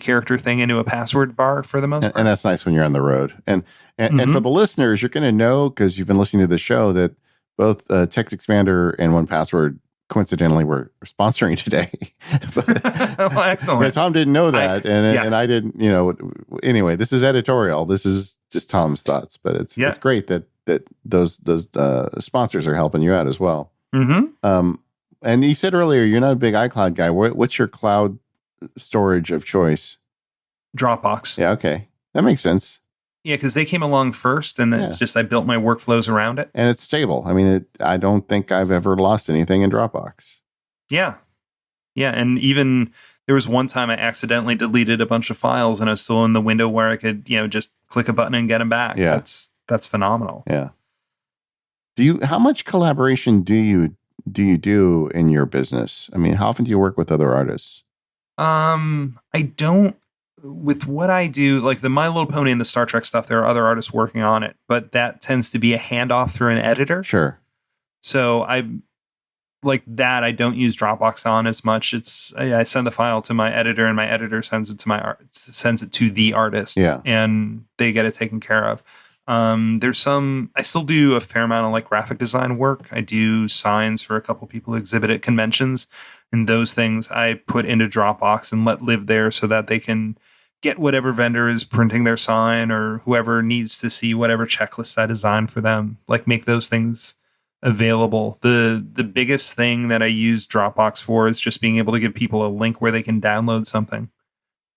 character thing into a password bar for the most part. And that's nice when you're on the road. And for the listeners, you're going to know, because you've been listening to the show, that both Text Expander and 1Password coincidentally we're sponsoring today. Well, excellent. Yeah, Tom didn't know that, and I didn't. Anyway, this is editorial. This is just Tom's thoughts, but it's great that those sponsors are helping you out as well. Mm-hmm. And you said earlier you're not a big iCloud guy. What's your cloud storage of choice? Dropbox. Yeah, okay, that makes sense. Yeah, because they came along first, and it's just I built my workflows around it, and it's stable. I mean, I don't think I've ever lost anything in Dropbox. Yeah, and even there was one time I accidentally deleted a bunch of files, and I was still in the window where I could just click a button and get them back. Yeah, that's phenomenal. Yeah. How much collaboration do you do in your business? I mean, how often do you work with other artists? I don't. With what I do, like the My Little Pony and the Star Trek stuff, there are other artists working on it, but that tends to be a handoff through an editor. Sure. So I don't use Dropbox on as much. I send the file to my editor, and my editor sends it to the artist. Yeah. And they get it taken care of. I still do a fair amount of like graphic design work. I do signs for a couple people who exhibit at conventions, and those things I put into Dropbox and let live there so that they can get whatever vendor is printing their sign or whoever needs to see whatever checklist I designed for them, like make those things available. The biggest thing that I use Dropbox for is just being able to give people a link where they can download something.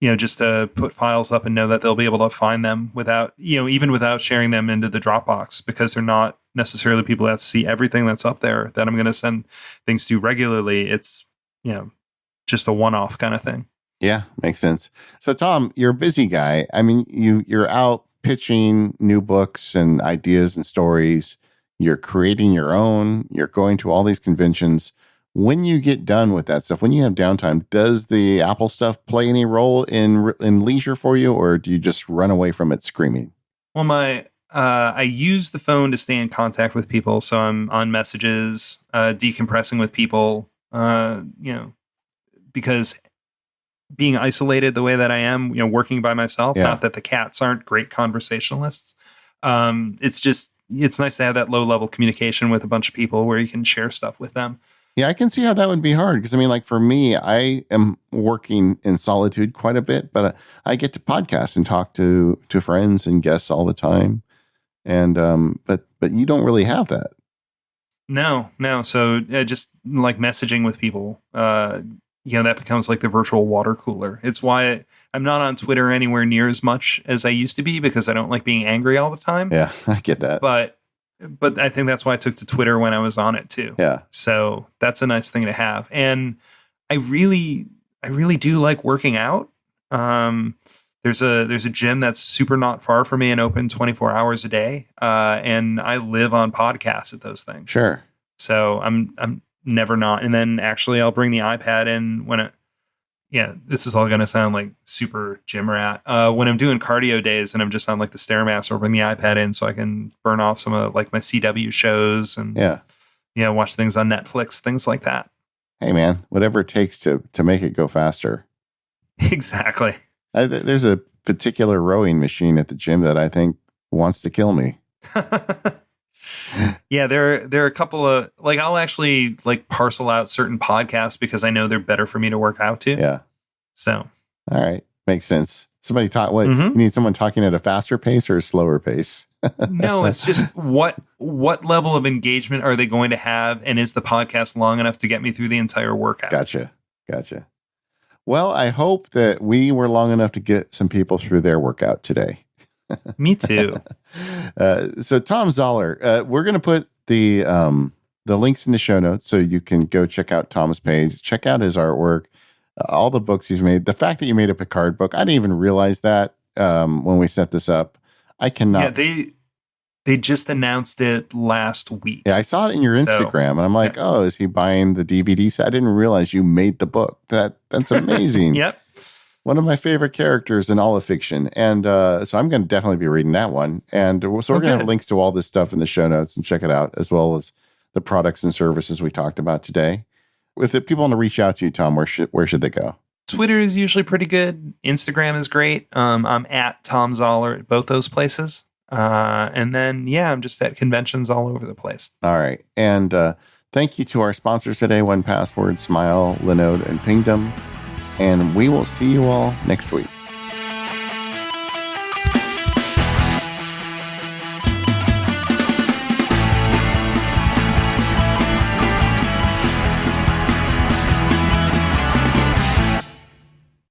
Just to put files up and know that they'll be able to find them without, even without sharing them into the Dropbox, because they're not necessarily people who have to see everything that's up there that I'm going to send things to regularly. It's, just a one-off kind of thing. Yeah, makes sense. So, Tom, you're a busy guy. I mean, you're out pitching new books and ideas and stories. You're creating your own. You're going to all these conventions. When you get done with that stuff, when you have downtime, does the Apple stuff play any role in leisure for you, or do you just run away from it screaming? Well, I use the phone to stay in contact with people, so I'm on messages, decompressing with people, because being isolated the way that I am, working by myself, not that the cats aren't great conversationalists. It's nice to have that low level communication with a bunch of people where you can share stuff with them. Yeah, I can see how that would be hard. Because I mean, like for me, I am working in solitude quite a bit, but I get to podcast and talk to friends and guests all the time. And, but you don't really have that. No. So just like messaging with people, that becomes like the virtual water cooler. It's why I'm not on Twitter anywhere near as much as I used to be, because I don't like being angry all the time. Yeah, I get that. But I think that's why I took to Twitter when I was on it too. Yeah. So that's a nice thing to have. And I really do like working out. There's a gym that's super not far from me and open 24 hours a day. And I live on podcasts at those things. Sure. So I'm never not. And then actually I'll bring the iPad in when this is all going to sound like super gym rat. When I'm doing cardio days and I'm just on like the Stairmaster, I'll bring the iPad in so I can burn off some of like my CW shows and watch things on Netflix, things like that. Hey man, whatever it takes to make it go faster. Exactly. There's a particular rowing machine at the gym that I think wants to kill me. Yeah, there are a couple of like I'll actually like parcel out certain podcasts because I know they're better for me to work out to. Yeah. So. All right, makes sense. Somebody talk. What you need? Someone talking at a faster pace or a slower pace? No, it's just what level of engagement are they going to have, and is the podcast long enough to get me through the entire workout? Gotcha. Well, I hope that we were long enough to get some people through their workout today. Me too. So Thom Zahler, we're going to put the links in the show notes so you can go check out Tom's page, check out his artwork, all the books he's made. The fact that you made a Picard book, I didn't even realize that when we set this up. I cannot. Yeah, they just announced it last week. Yeah, I saw it in your Instagram, and I'm like, oh, is he buying the DVD set? I didn't realize you made the book. That's amazing. Yep. One of my favorite characters in all of fiction. And so I'm going to definitely be reading that one. And so we're going to have links to all this stuff in the show notes and check it out, as well as the products and services we talked about today. If people want to reach out to you, Tom, where should they go? Twitter is usually pretty good. Instagram is great. I'm at Thom Zahler at both those places. And then, I'm just at conventions all over the place. All right. And Thank you to our sponsors today, 1Password, Smile, Linode, and Pingdom. And we will see you all next week.